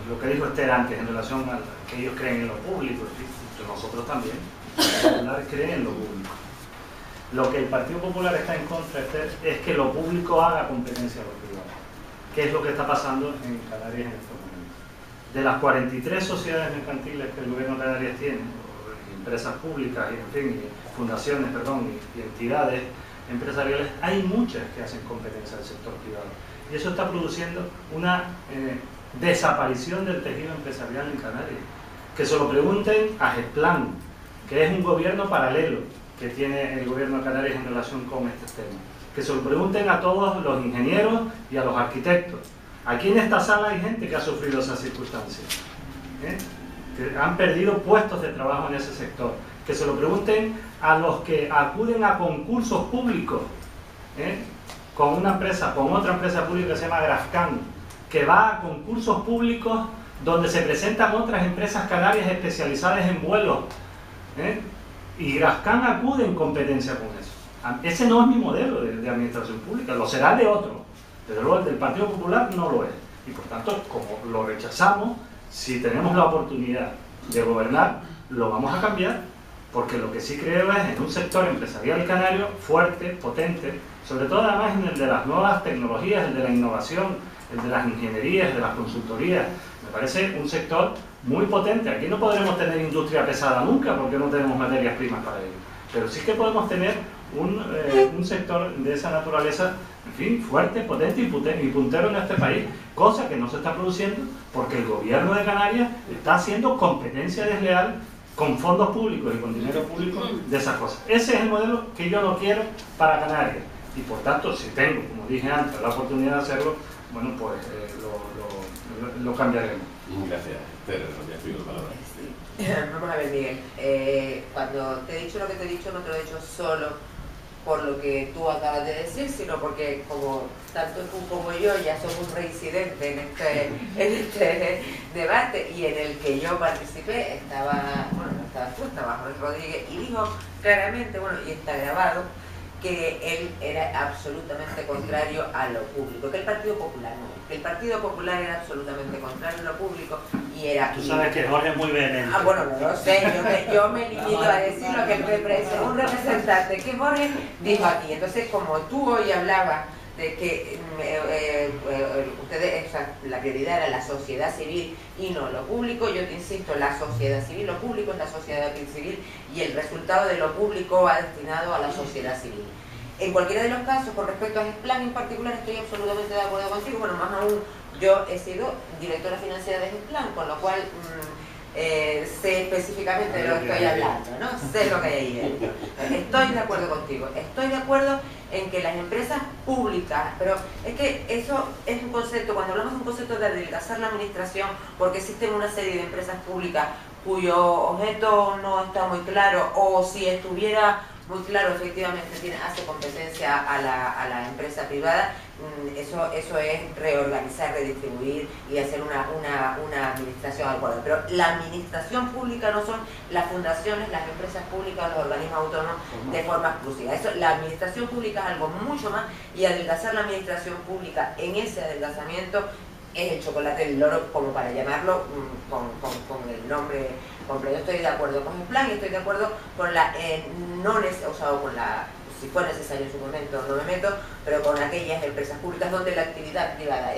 lo que dijo Esther antes en relación a que ellos creen en lo público, nosotros también, los populares creen en lo público. Lo que el Partido Popular está en contra, Esther, es que lo público haga competencia a lo privado, que es lo que está pasando en Canarias en estos momentos. De las 43 sociedades mercantiles que el gobierno de Canarias tiene, empresas públicas, y, en fin, fundaciones, y entidades empresariales, hay muchas que hacen competencia al sector privado. Y eso está produciendo una desaparición del tejido empresarial en Canarias. Que se lo pregunten a GEPLAN, que es un gobierno paralelo que tiene el gobierno de Canarias en relación con este tema. Que se lo pregunten a todos los ingenieros y a los arquitectos. Aquí en esta sala hay gente que ha sufrido esas circunstancias, que han perdido puestos de trabajo en ese sector. Que se lo pregunten a los que acuden a concursos públicos, con una empresa, con otra empresa pública que se llama Grafcan, que va a concursos públicos donde se presentan otras empresas canarias especializadas en vuelos, y Grafcan acude en competencia con eso. Ese no es mi modelo de administración pública, lo será de otro. Desde luego el del Partido Popular no lo es. Y por tanto, como lo rechazamos, si tenemos la oportunidad de gobernar, lo vamos a cambiar, porque lo que sí creo es en un sector empresarial canario fuerte, potente, sobre todo además en el de las nuevas tecnologías, el de la innovación, el de las ingenierías, de las consultorías. Me parece un sector muy potente. Aquí no podremos tener industria pesada nunca porque no tenemos materias primas para ello. Pero sí que podemos tener un sector de esa naturaleza, en fin, fuerte, potente y puntero en este país, cosa que no se está produciendo porque el gobierno de Canarias está haciendo competencia desleal con fondos públicos y con dinero público de esas cosas. Ese es el modelo que yo no quiero para Canarias. Y por tanto, si tengo, como dije antes, la oportunidad de hacerlo, bueno, pues lo cambiaremos. Gracias, Esther, ya pido palabra. Vamos a ver, Miguel. Cuando te he dicho lo que te he dicho, no te lo he dicho solo por lo que tú acabas de decir, sino porque como tanto tú como yo ya somos reincidentes en este debate y en el que yo participé, estaba Jorge Rodríguez y dijo claramente, bueno, y está grabado, que él era absolutamente contrario a lo público, que el Partido Popular no, que el Partido Popular era absolutamente contrario a lo público y era... Tú sabes que Jorge es muy vehemente. Ah, bueno, no lo sé, yo me limito a decir lo que un representante que Jorge dijo aquí. Entonces, como tú hoy hablabas de que ustedes, o sea, la prioridad era la sociedad civil y no lo público, yo te insisto, la sociedad civil, lo público es la sociedad civil y el resultado de lo público va destinado a la sociedad civil. En cualquiera de los casos, con respecto a GESPLAN en particular, estoy absolutamente de acuerdo contigo. Bueno, más aún, yo he sido directora financiera de GESPLAN, con lo cual sé específicamente de lo que estoy hablando, ¿no? Sé lo que hay ahí dentro. Estoy de acuerdo contigo, estoy de acuerdo en que las empresas públicas, pero es que eso es un concepto, cuando hablamos de un concepto de adelgazar la administración, porque existen una serie de empresas públicas cuyo objeto no está muy claro, o si estuviera muy claro, efectivamente hace competencia a la empresa privada, eso es reorganizar, redistribuir y hacer una administración adecuada. Pero la administración pública no son las fundaciones, las empresas públicas, los organismos autónomos de forma exclusiva. La administración pública es algo mucho más, y adelgazar la administración pública en ese adelgazamiento es el chocolate del loro, como para llamarlo con el nombre completo. Yo estoy de acuerdo con el plan y estoy de acuerdo con si fue necesario en su momento, no me meto, pero con aquellas empresas públicas donde la actividad privada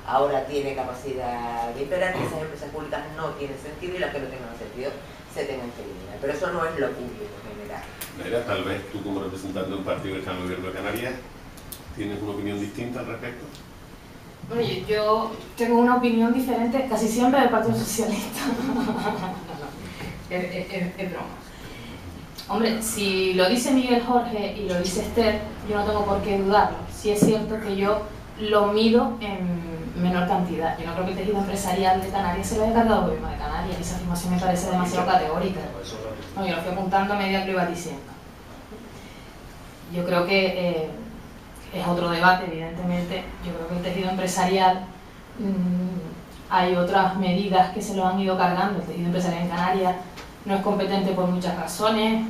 ahora tiene capacidad de imperar, que esas empresas públicas no tienen sentido y las que no tengan sentido se tengan que eliminar. Pero eso no es lo público en general. Nerea, tal vez tú como representante de un partido que está en el gobierno de Canarias, ¿tienes una opinión distinta al respecto? Bueno, yo tengo una opinión diferente casi siempre del Partido Socialista. Es broma. Hombre, si lo dice Miguel Jorge y lo dice Esther, yo no tengo por qué dudarlo. Sí es cierto que yo lo mido en menor cantidad. Yo no creo que el tejido empresarial de Canarias se lo haya cargado el gobierno de Canarias. Esa afirmación me parece demasiado categórica. No, yo lo fui apuntando a medida que lo iba diciendo. Yo creo que es otro debate, evidentemente. Yo creo que el tejido empresarial, hay otras medidas que se lo han ido cargando. El tejido empresarial en Canarias no es competente por muchas razones.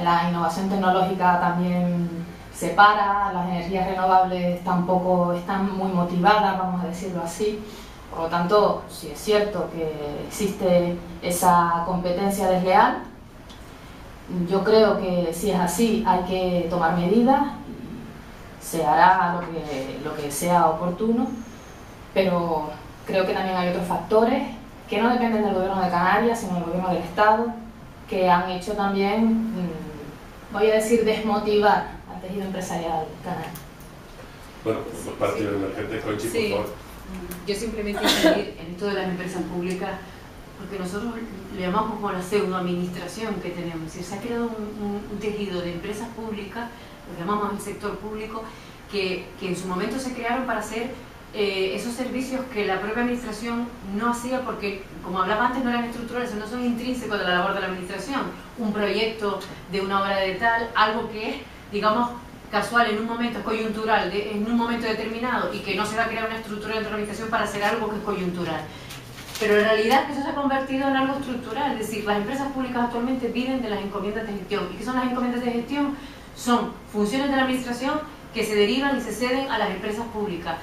La innovación tecnológica también se para, las energías renovables tampoco están muy motivadas, vamos a decirlo así. Por lo tanto, sí es cierto que existe esa competencia desleal. Yo creo que si es así hay que tomar medidas, se hará lo que sea oportuno, pero creo que también hay otros factores que no dependen del gobierno de Canarias, sino del gobierno del Estado, que han hecho también, voy a decir, desmotivar al tejido empresarial canario. Bueno, por parte del emergente, Conchi, Sí. por favor. Yo simplemente incidir en esto de las empresas públicas, porque nosotros le llamamos como la pseudoadministración que tenemos. Es decir, se ha creado un tejido de empresas públicas, lo que llamamos el sector público, que en su momento se crearon para hacer esos servicios que la propia administración no hacía, porque, como hablaba antes, no eran estructurales, no son intrínsecos de la labor de la administración. Un proyecto de una obra de tal, algo que es, digamos, casual en un momento, coyuntural, en un momento determinado, y que no se va a crear una estructura dentro de la administración para hacer algo que es coyuntural. Pero en realidad eso se ha convertido en algo estructural, es decir, las empresas públicas actualmente viven de las encomiendas de gestión. ¿Y qué son las encomiendas de gestión? Son funciones de la administración que se derivan y se ceden a las empresas públicas,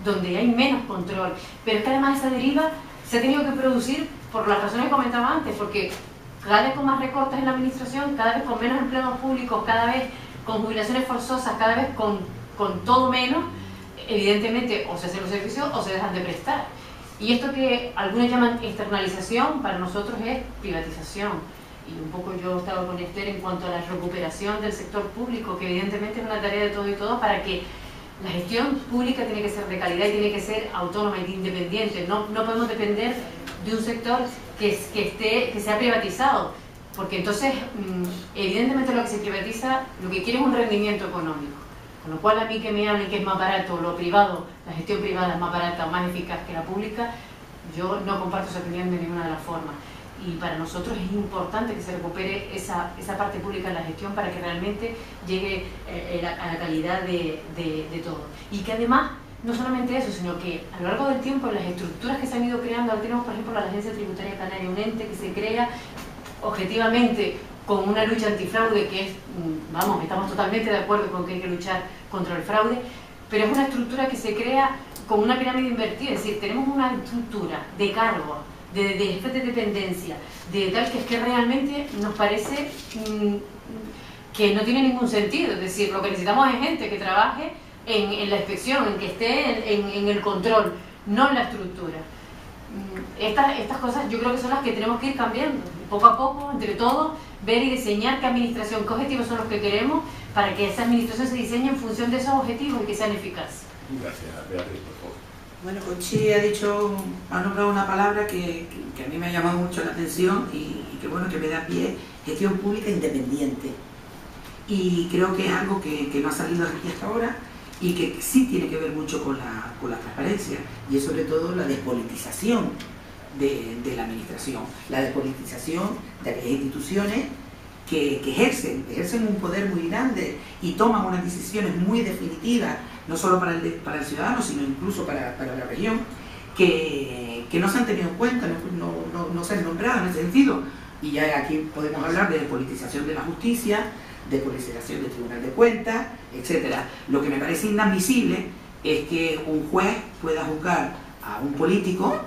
donde hay menos control. Pero es que además esa deriva se ha tenido que producir por las razones que comentaba antes, porque cada vez con más recortes en la administración, cada vez con menos empleados públicos, cada vez con jubilaciones forzosas, cada vez con todo menos, evidentemente o se hacen los servicios o se dejan de prestar. Y esto que algunos llaman externalización, para nosotros es privatización. Y un poco yo estaba con Esther en cuanto a la recuperación del sector público, que evidentemente es una tarea de todo y todo, para que la gestión pública tiene que ser de calidad y tiene que ser autónoma y independiente. No podemos depender de un sector que sea privatizado, porque entonces evidentemente lo que se privatiza lo que quiere es un rendimiento económico. Con lo cual, a mí que me hablen que es más barato lo privado, la gestión privada es más barata o más eficaz que la pública, Yo no comparto esa opinión de ninguna de las formas. Y para nosotros es importante que se recupere esa parte pública en la gestión para que realmente llegue a la calidad de todo. Y que además, no solamente eso, sino que a lo largo del tiempo las estructuras que se han ido creando, ahora tenemos por ejemplo la Agencia Tributaria Canaria, un ente que se crea objetivamente con una lucha antifraude que es, vamos, estamos totalmente de acuerdo con que hay que luchar contra el fraude, pero es una estructura que se crea con una pirámide invertida, es decir, tenemos una estructura de cargos, de jefes de dependencia, de tal que es que realmente nos parece que no tiene ningún sentido. Es decir, lo que necesitamos es gente que trabaje en la inspección, en que esté en el control, no en la estructura. Estas cosas yo creo que son las que tenemos que ir cambiando, poco a poco, entre todos, ver y diseñar qué administración, qué objetivos son los que queremos, para que esa administración se diseñe en función de esos objetivos y que sean eficaces. Gracias, Beatriz, por favor. Bueno, Conchi ha nombrado una palabra que a mí me ha llamado mucho la atención y que bueno, que me da pie: gestión pública independiente. Y creo que es algo que no ha salido aquí hasta ahora y que sí tiene que ver mucho con la transparencia, y es sobre todo la despolitización de la administración, la despolitización de aquellas instituciones que ejercen un poder muy grande y toman unas decisiones muy definitivas, no solo para el ciudadano, sino incluso para la región, que no se han tenido en cuenta, no se han nombrado en ese sentido. Y ya aquí podemos hablar de despolitización de la justicia, despolitización del Tribunal de Cuentas, etc. Lo que me parece inadmisible es que un juez pueda juzgar a un político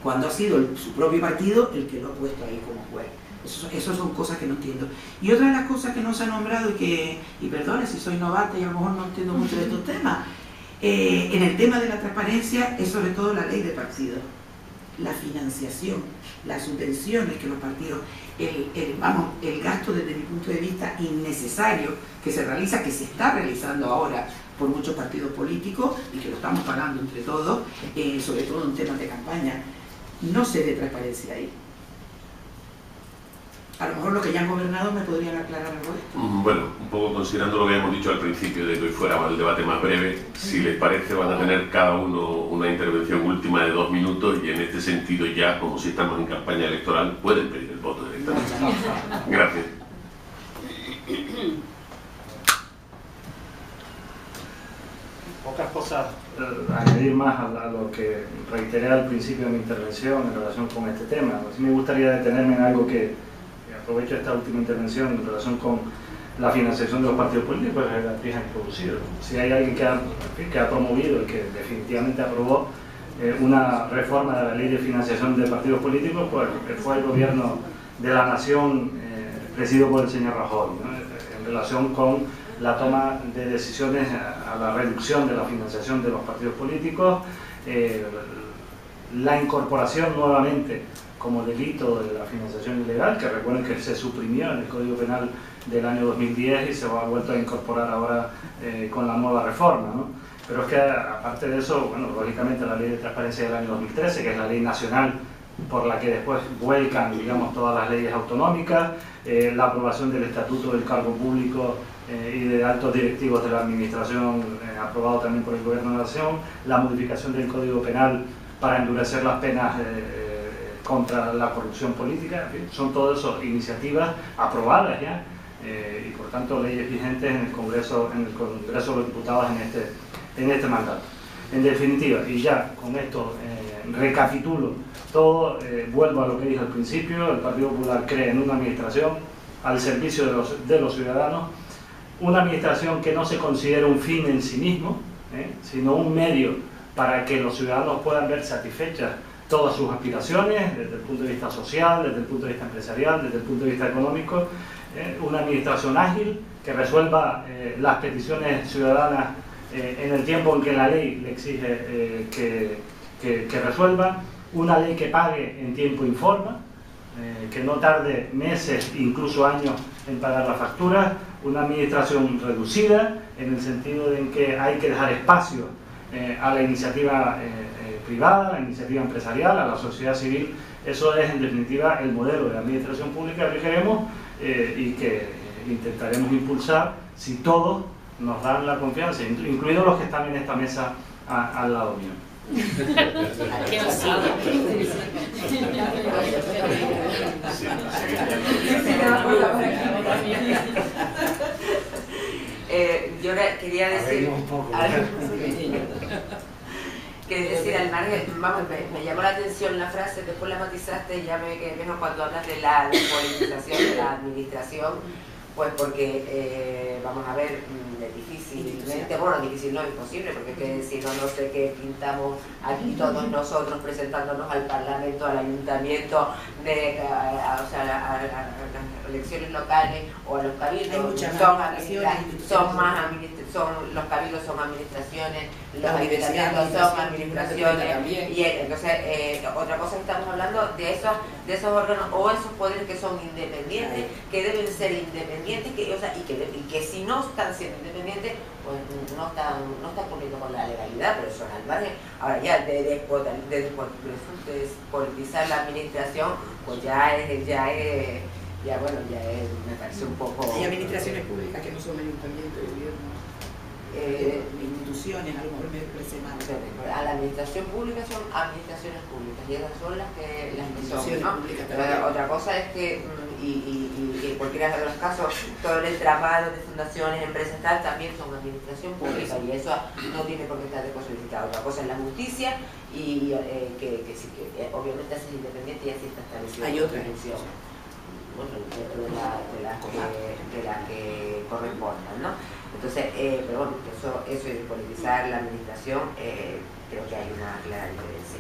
cuando ha sido su propio partido el que lo ha puesto ahí como juez. Eso son cosas que no entiendo. Y otra de las cosas que no se ha nombrado y perdone si soy novata y a lo mejor no entiendo mucho de estos temas, en el tema de la transparencia es sobre todo la ley de partidos, la financiación, las subvenciones que los partidos, el gasto desde mi punto de vista innecesario que se realiza, que se está realizando ahora por muchos partidos políticos y que lo estamos pagando entre todos, sobre todo en temas de campaña. No se ve transparencia ahí. A lo mejor los que ya han gobernado me podrían aclarar algo de esto. Bueno, un poco considerando lo que hemos dicho al principio de que hoy fuera el debate más breve, si les parece van a tener cada uno una intervención última de 2 minutos y en este sentido ya, como si estamos en campaña electoral, pueden pedir el voto directamente. Gracias. Pocas cosas añadir más a lo que reiteré al principio de mi intervención en relación con este tema. Sí me gustaría detenerme en algo que aprovecho esta última intervención en relación con la financiación de los partidos políticos, es la que ha introducido. Si hay alguien que ha promovido y que definitivamente aprobó una reforma de la ley de financiación de partidos políticos, pues fue el gobierno de la nación presidido por el señor Rajoy, ¿no? En relación con la toma de decisiones a la reducción de la financiación de los partidos políticos, la incorporación nuevamente como delito de la financiación ilegal, que recuerden que se suprimió en el Código Penal del año 2010 y se ha vuelto a incorporar ahora con la nueva reforma, ¿no? Pero es que aparte de eso, bueno, lógicamente la Ley de Transparencia del año 2013, que es la ley nacional por la que después vuelcan, digamos, todas las leyes autonómicas, la aprobación del Estatuto del Cargo Público y de altos directivos de la Administración, aprobado también por el Gobierno de la Nación, la modificación del Código Penal para endurecer las penas contra la corrupción política, en fin, son todas esas iniciativas aprobadas ya y por tanto leyes vigentes en el Congreso de los Diputados en este mandato. En definitiva, y ya con esto recapitulo todo, vuelvo a lo que dije al principio: el Partido Popular cree en una administración al servicio de los ciudadanos, una administración que no se considera un fin en sí mismo, sino un medio para que los ciudadanos puedan ver satisfechas todas sus aspiraciones desde el punto de vista social, desde el punto de vista empresarial, desde el punto de vista económico, una administración ágil que resuelva las peticiones ciudadanas en el tiempo en que la ley le exige que resuelva, una ley que pague en tiempo y forma, que no tarde meses, incluso años en pagar las facturas, una administración reducida en el sentido de que hay que dejar espacio a la iniciativa privada, a la iniciativa empresarial, a la sociedad civil. Eso es en definitiva el modelo de administración pública que queremos y que intentaremos impulsar si todos nos dan la confianza, incluidos los que están en esta mesa al lado mío. Que nos sigue. Yo quería decir al margen, vamos, me llamó la atención la frase, después la matizaste y ya me quedé menos cuando hablas de la despolitización de la administración, pues porque, vamos a ver, difícilmente, bueno, difícil no, imposible, porque es que si no sé qué pintamos aquí todos nosotros presentándonos al Parlamento, al Ayuntamiento, o sea, a las elecciones locales o a los cabildos, los cabildos son administraciones, los ayuntamientos son administraciones, y entonces otra cosa que estamos hablando de esos órganos o esos poderes que son independientes, que deben ser independientes, y que si no están siendo independientes, pues no están cumpliendo con la legalidad, pero son al margen. Ahora ya de despolitizar la administración, pues me parece un poco... Hay administraciones públicas que no son ayuntamientos de gobierno. Instituciones, a lo mejor me expresé mal. A la administración pública son administraciones públicas y esas son las que son, ¿no? Pero otra cosa es que, y en cualquiera de los casos, todo el entramado de fundaciones, empresas tal, también son administración pública y eso no tiene por qué estar desposibilitado. Otra cosa es la justicia y que obviamente es independiente y así está establecido. Hay otra dimensión. Bueno, dentro de las que correspondan, ¿no? Entonces, pero bueno, eso de politizar la administración, creo que hay una clara diferencia.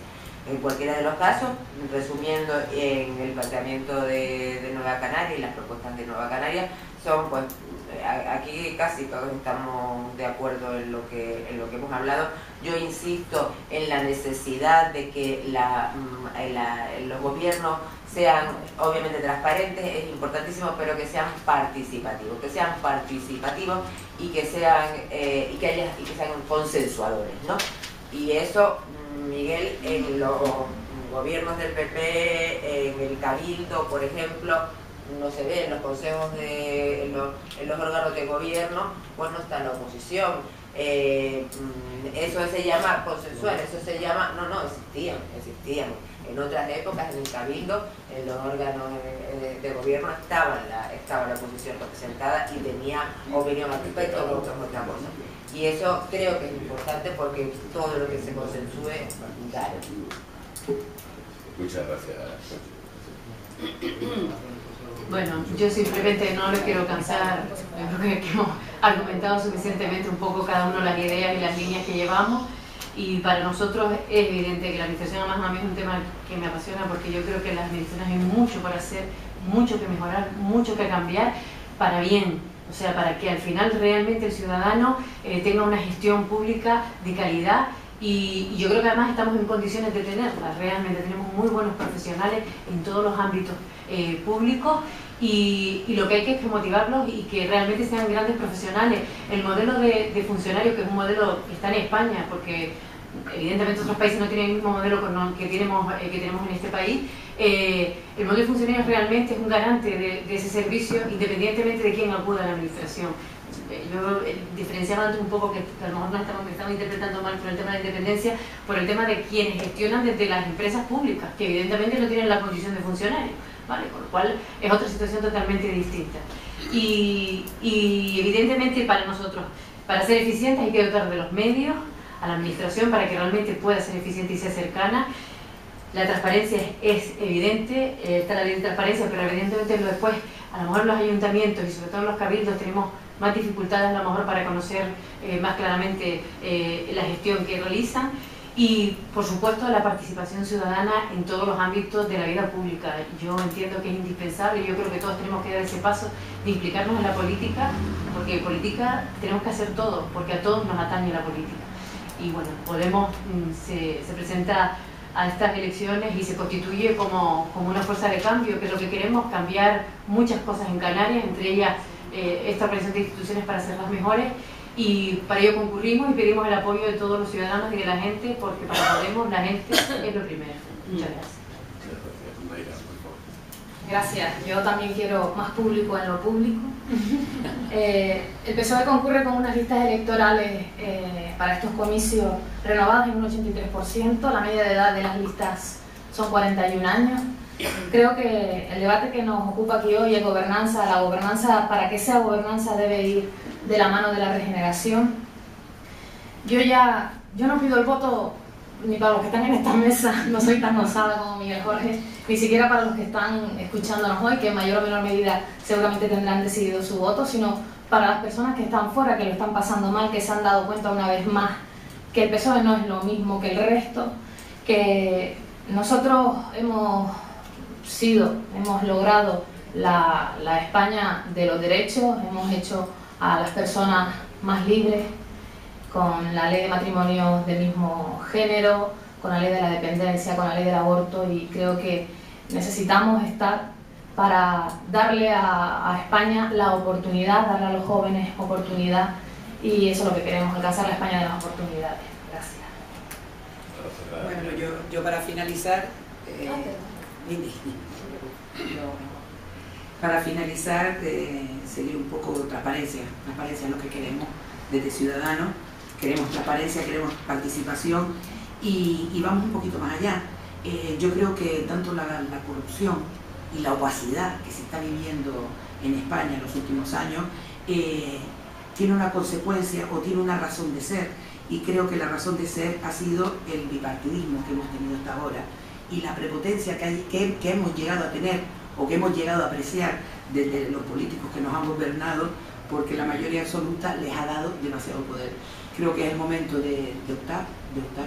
En cualquiera de los casos, resumiendo en el planteamiento de Nueva Canaria y las propuestas de Nueva Canaria, son pues, aquí casi todos estamos de acuerdo en lo que hemos hablado. Yo insisto en la necesidad de que los gobiernos sean obviamente transparentes, es importantísimo, pero que sean participativos, y que sean consensuadores, ¿no? Y eso, Miguel, en los gobiernos del PP, en el Cabildo, por ejemplo, no se ve, en los consejos en los órganos de gobierno, pues no está la oposición. Eso se llama consensual, eso se llama, existían. En otras épocas, en el Cabildo, en los órganos de gobierno estaba la oposición representada y tenía opinión al respecto o otra cosa. Y eso creo que es importante porque todo lo que se consensúe gana. Muchas gracias. Bueno, yo simplemente no lo quiero cansar, yo creo que hemos argumentado suficientemente un poco cada uno las ideas y las líneas que llevamos. Y para nosotros es evidente que la administración, además, a mí es un tema que me apasiona porque yo creo que en las administraciones hay mucho por hacer, mucho que mejorar, mucho que cambiar para bien. O sea, para que al final realmente el ciudadano tenga una gestión pública de calidad y yo creo que además estamos en condiciones de tenerla. Realmente tenemos muy buenos profesionales en todos los ámbitos públicos y lo que hay que es que motivarlos y que realmente sean grandes profesionales. El modelo de funcionario, que es un modelo que está en España, porque evidentemente otros países no tienen el mismo modelo que tenemos en este país, el modelo de funcionario realmente es un garante de ese servicio independientemente de quién acuda a la administración. Yo diferenciaba antes un poco que a lo mejor me estamos interpretando mal con el tema de la independencia por el tema de quienes gestionan desde las empresas públicas, que evidentemente no tienen la condición de funcionario, ¿vale? Con lo cual es otra situación totalmente distinta. Y evidentemente para nosotros, para ser eficientes hay que dotar de los medios a la administración para que realmente pueda ser eficiente y sea cercana. La transparencia es evidente, está la ley de transparencia, pero evidentemente después, a lo mejor los ayuntamientos y sobre todo los cabildos tenemos más dificultades a lo mejor para conocer más claramente la gestión que realizan y por supuesto la participación ciudadana en todos los ámbitos de la vida pública. Yo entiendo que es indispensable y yo creo que todos tenemos que dar ese paso de implicarnos en la política, porque política tenemos que hacer todos, porque a todos nos atañe la política. Y bueno, Podemos se presenta a estas elecciones y se constituye como una fuerza de cambio, que es lo que queremos, cambiar muchas cosas en Canarias, entre ellas esta organización de instituciones para hacerlas mejores, y para ello concurrimos y pedimos el apoyo de todos los ciudadanos y de la gente, porque para Podemos la gente es lo primero. Muchas gracias. Gracias. Yo también quiero más público en lo público. El PSOE concurre con unas listas electorales para estos comicios renovadas en un 83%. La media de edad de las listas son 41 años. Creo que el debate que nos ocupa aquí hoy es gobernanza. La gobernanza, para que sea gobernanza, debe ir de la mano de la regeneración. Yo no pido el voto ni para los que están en esta mesa, no soy tan osada como Miguel Jorge, ni siquiera para los que están escuchándonos hoy, que en mayor o menor medida seguramente tendrán decidido su voto, sino para las personas que están fuera, que lo están pasando mal, que se han dado cuenta una vez más que el PSOE no es lo mismo que el resto, que nosotros hemos logrado la España de los derechos, hemos hecho a las personas más libres, con la ley de matrimonio del mismo género, con la ley de la dependencia, con la ley del aborto, y creo que necesitamos estar para darle a España la oportunidad, darle a los jóvenes oportunidad, y eso es lo que queremos, alcanzar la España de las oportunidades. Gracias. Bueno, yo para finalizar, seguir un poco transparencia es lo que queremos desde Ciudadanos. Queremos transparencia, queremos participación y vamos un poquito más allá. Yo creo que tanto la corrupción y la opacidad que se está viviendo en España en los últimos años tiene una consecuencia o tiene una razón de ser, y creo que la razón de ser ha sido el bipartidismo que hemos tenido hasta ahora y la prepotencia que hemos llegado a tener o que hemos llegado a apreciar desde los políticos que nos han gobernado, porque la mayoría absoluta les ha dado demasiado poder. Creo que es el momento de optar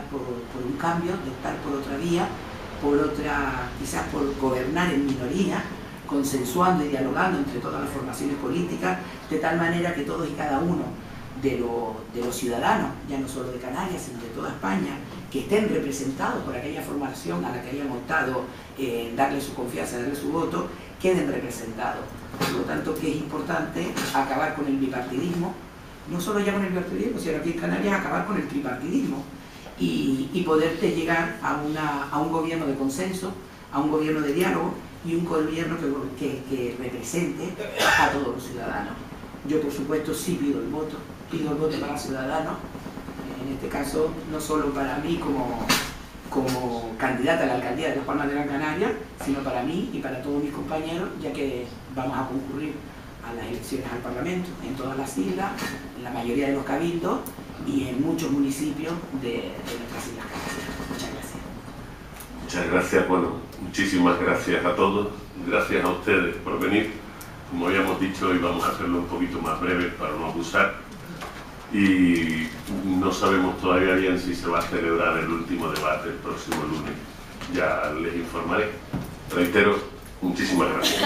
por un cambio, de optar por otra vía, quizás por gobernar en minoría, consensuando y dialogando entre todas las formaciones políticas, de tal manera que todos y cada uno de los ciudadanos, ya no solo de Canarias, sino de toda España, que estén representados por aquella formación a la que hayamos optado darle su confianza, darle su voto, queden representados. Por lo tanto, que es importante acabar con el bipartidismo, no solo ya con el bipartidismo, sino aquí en Canarias acabar con el tripartidismo y poderte llegar a un gobierno de consenso, a un gobierno de diálogo y un gobierno que represente a todos los ciudadanos. Yo, por supuesto, sí pido el voto para Ciudadanos, en este caso no solo para mí como candidata a la alcaldía de Las Palmas de Gran Canaria, sino para mí y para todos mis compañeros, ya que vamos a concurrir a las elecciones al Parlamento en todas las islas, en la mayoría de los cabildos y en muchos municipios de nuestras Islas Canarias. Muchas gracias. Muchas gracias, bueno, muchísimas gracias a todos, gracias a ustedes por venir. Como habíamos dicho, hoy vamos a hacerlo un poquito más breve para no abusar, y no sabemos todavía bien si se va a celebrar el último debate el próximo lunes. Ya les informaré. Reitero, muchísimas gracias.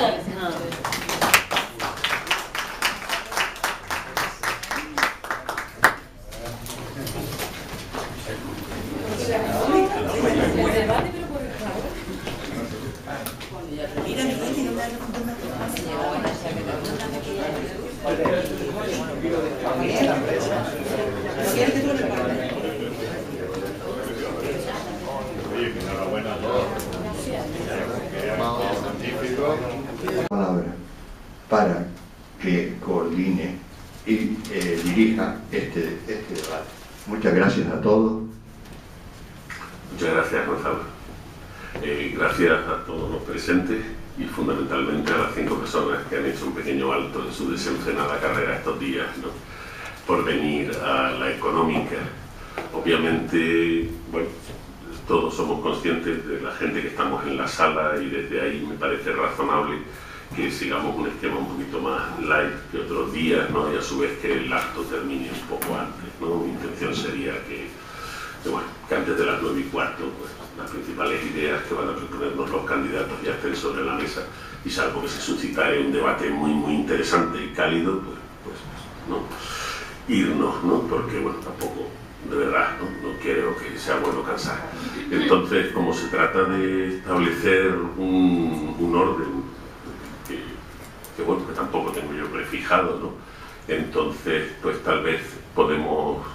Palabra para que coordine y dirija este debate. Muchas gracias a todos. Muchas gracias, Gonzalo. Gracias a todos los presentes y fundamentalmente a las 5 personas que han hecho un pequeño alto en su desenfrenada carrera estos días, ¿no?, por venir a la económica. Obviamente, bueno, todos somos conscientes de la gente que estamos en la sala y desde ahí me parece razonable que sigamos un esquema un poquito más light que otros días, ¿no?, y a su vez que el acto termine un poco antes, ¿no? Mi intención sería que antes de las 9:15, pues, las principales ideas que van a proponernos los candidatos ya estén sobre la mesa, y salvo que se suscitare un debate muy interesante y cálido, pues ¿no?, irnos, ¿no?, porque bueno, tampoco, de verdad, no quiero que sea bueno cansar. Entonces, como se trata de establecer un orden que bueno, que tampoco tengo yo prefijado, ¿no?, entonces pues tal vez podemos,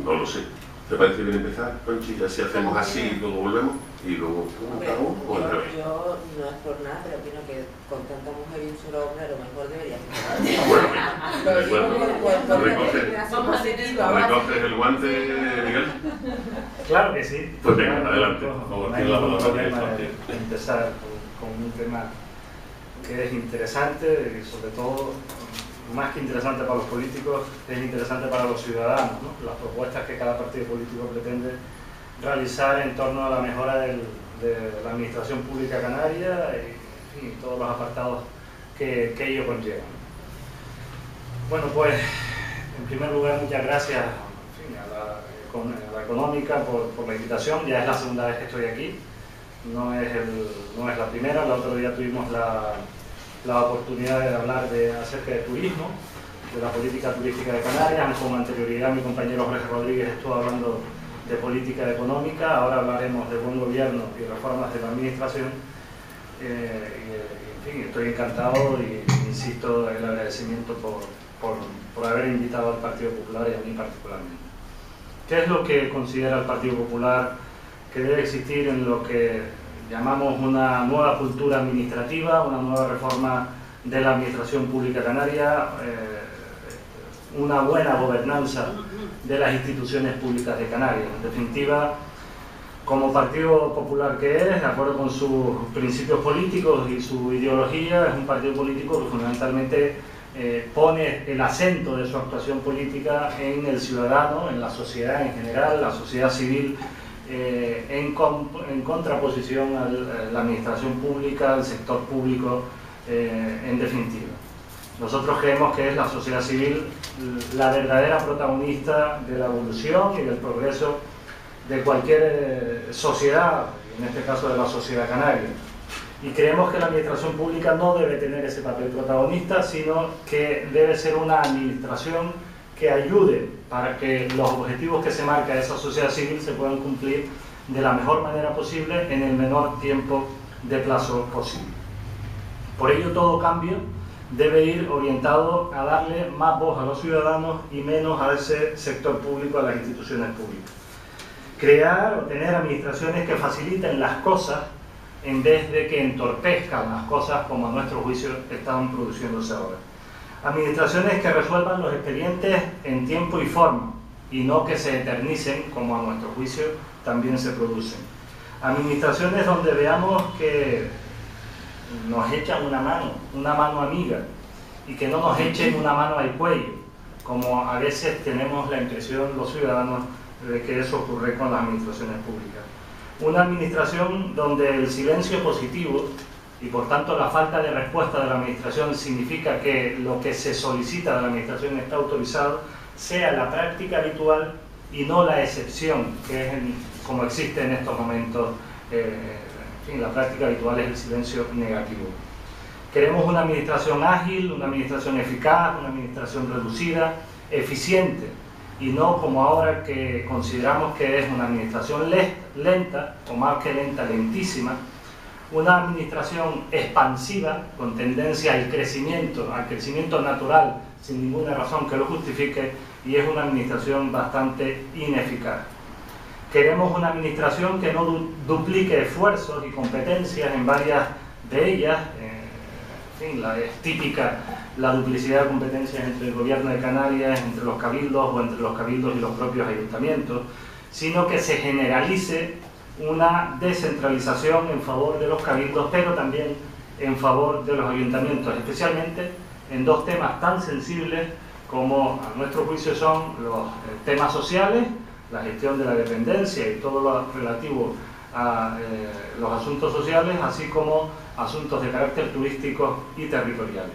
no lo sé, ¿Te parece bien empezar, Conchi? Y así hacemos así y luego volvemos. Y luego cada uno o al revés. Yo no es por nada, pero opino que con tanta mujer y un solo hombre a lo mejor debería ser. ¿Recoges el guante, Miguel? Claro que sí. Pues venga, adelante, por favor. No hay ningún problema de empezar con un tema que es interesante y sobre todo, más que interesante para los políticos, es interesante para los ciudadanos, ¿no? Las propuestas que cada partido político pretende realizar en torno a la mejora de la administración pública canaria y todos los apartados que ello conlleva. Bueno, pues en primer lugar muchas gracias a la Económica por la invitación. Ya es la segunda vez que estoy aquí, no es la primera. El otro día tuvimos la oportunidad de hablar acerca de turismo, de la política turística de Canarias. Con anterioridad mi compañero Jorge Rodríguez estuvo hablando de política económica. Ahora hablaremos de buen gobierno y reformas de la administración. En fin, estoy encantado y insisto el agradecimiento por haber invitado al Partido Popular y a mí particularmente. ¿Qué es lo que considera el Partido Popular que debe existir en lo que llamamos una nueva cultura administrativa, una nueva reforma de la administración pública canaria, una buena gobernanza de las instituciones públicas de Canarias? En definitiva, como Partido Popular que es, de acuerdo con sus principios políticos y su ideología, es un partido político que fundamentalmente pone el acento de su actuación política en el ciudadano, en la sociedad en general, la sociedad civil, en contraposición a la administración pública, al sector público, en definitiva. Nosotros creemos que es la sociedad civil la verdadera protagonista de la evolución y del progreso de cualquier sociedad, en este caso de la sociedad canaria. Y creemos que la administración pública no debe tener ese papel protagonista, sino que debe ser una administración que ayude para que los objetivos que se marca esa sociedad civil se puedan cumplir de la mejor manera posible en el menor tiempo de plazo posible. Por ello, todo cambio debe ir orientado a darle más voz a los ciudadanos y menos a ese sector público, a las instituciones públicas. Crear o tener administraciones que faciliten las cosas en vez de que entorpezcan las cosas, como a nuestro juicio están produciéndose ahora. Administraciones que resuelvan los expedientes en tiempo y forma y no que se eternicen, como a nuestro juicio también se producen. Administraciones donde veamos que nos echan una mano amiga, y que no nos echen una mano al cuello, como a veces tenemos la impresión los ciudadanos de que eso ocurre con las administraciones públicas. Una administración donde el silencio positivo y por tanto la falta de respuesta de la administración significa que lo que se solicita de la administración está autorizado, sea la práctica habitual y no la excepción, que es como existe en estos momentos. En fin, la práctica habitual es el silencio negativo. Queremos una administración ágil, una administración eficaz, una administración reducida, eficiente, y no como ahora que consideramos que es una administración lenta, o más que lenta, lentísima, una administración expansiva con tendencia al crecimiento natural sin ninguna razón que lo justifique, y es una administración bastante ineficaz. Queremos una administración que no duplique esfuerzos y competencias en varias de ellas. En fin, es típica la duplicidad de competencias entre el gobierno de Canarias, entre los cabildos o entre los cabildos y los propios ayuntamientos, sino que se generalice una descentralización en favor de los cabildos, pero también en favor de los ayuntamientos, especialmente en dos temas tan sensibles como a nuestro juicio son los temas sociales, la gestión de la dependencia y todo lo relativo a los asuntos sociales, así como asuntos de carácter turístico y territorial.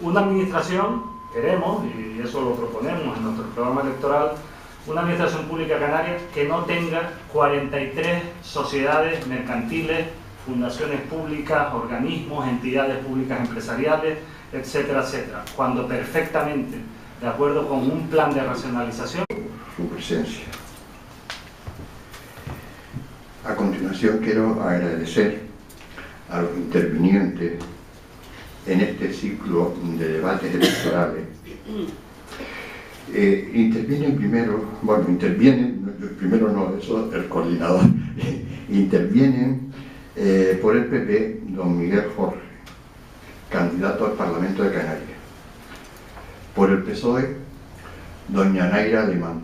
Una administración, queremos, y eso lo proponemos en nuestro programa electoral, una administración pública canaria que no tenga 43 sociedades mercantiles, fundaciones públicas, organismos, entidades públicas empresariales, etcétera, etcétera, cuando perfectamente, de acuerdo con un plan de racionalización. Su presencia. A continuación quiero agradecer a los intervinientes en este ciclo de debates electorales. Intervienen primero no, eso el coordinador. Intervienen por el PP don Miguel Jorge, candidato al Parlamento de Canarias. Por el PSOE, doña Naira Alemán,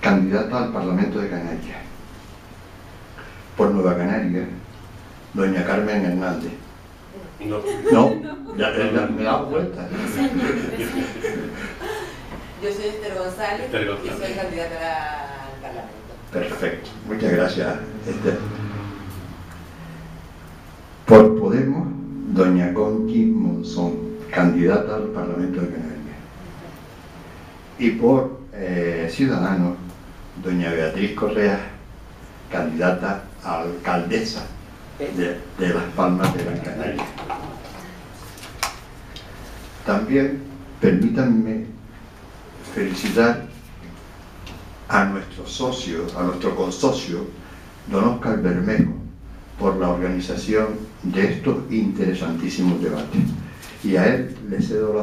candidata al Parlamento de Canarias. Por Nueva Canarias, doña Carmen Hernández. No, ya me he dado vuelta. Yo soy Esther González y soy candidata al Parlamento. Perfecto, muchas gracias, Esther. Por Podemos, doña Conchi Monzón, candidata al Parlamento de Canarias. Y por Ciudadanos, doña Beatriz Correa, candidata a alcaldesa de Las Palmas de Gran Canaria. También permítanme felicitar a nuestro socio, a nuestro consocio, don Óscar Bermejo, por la organización de estos interesantísimos debates. Y a él le cedo la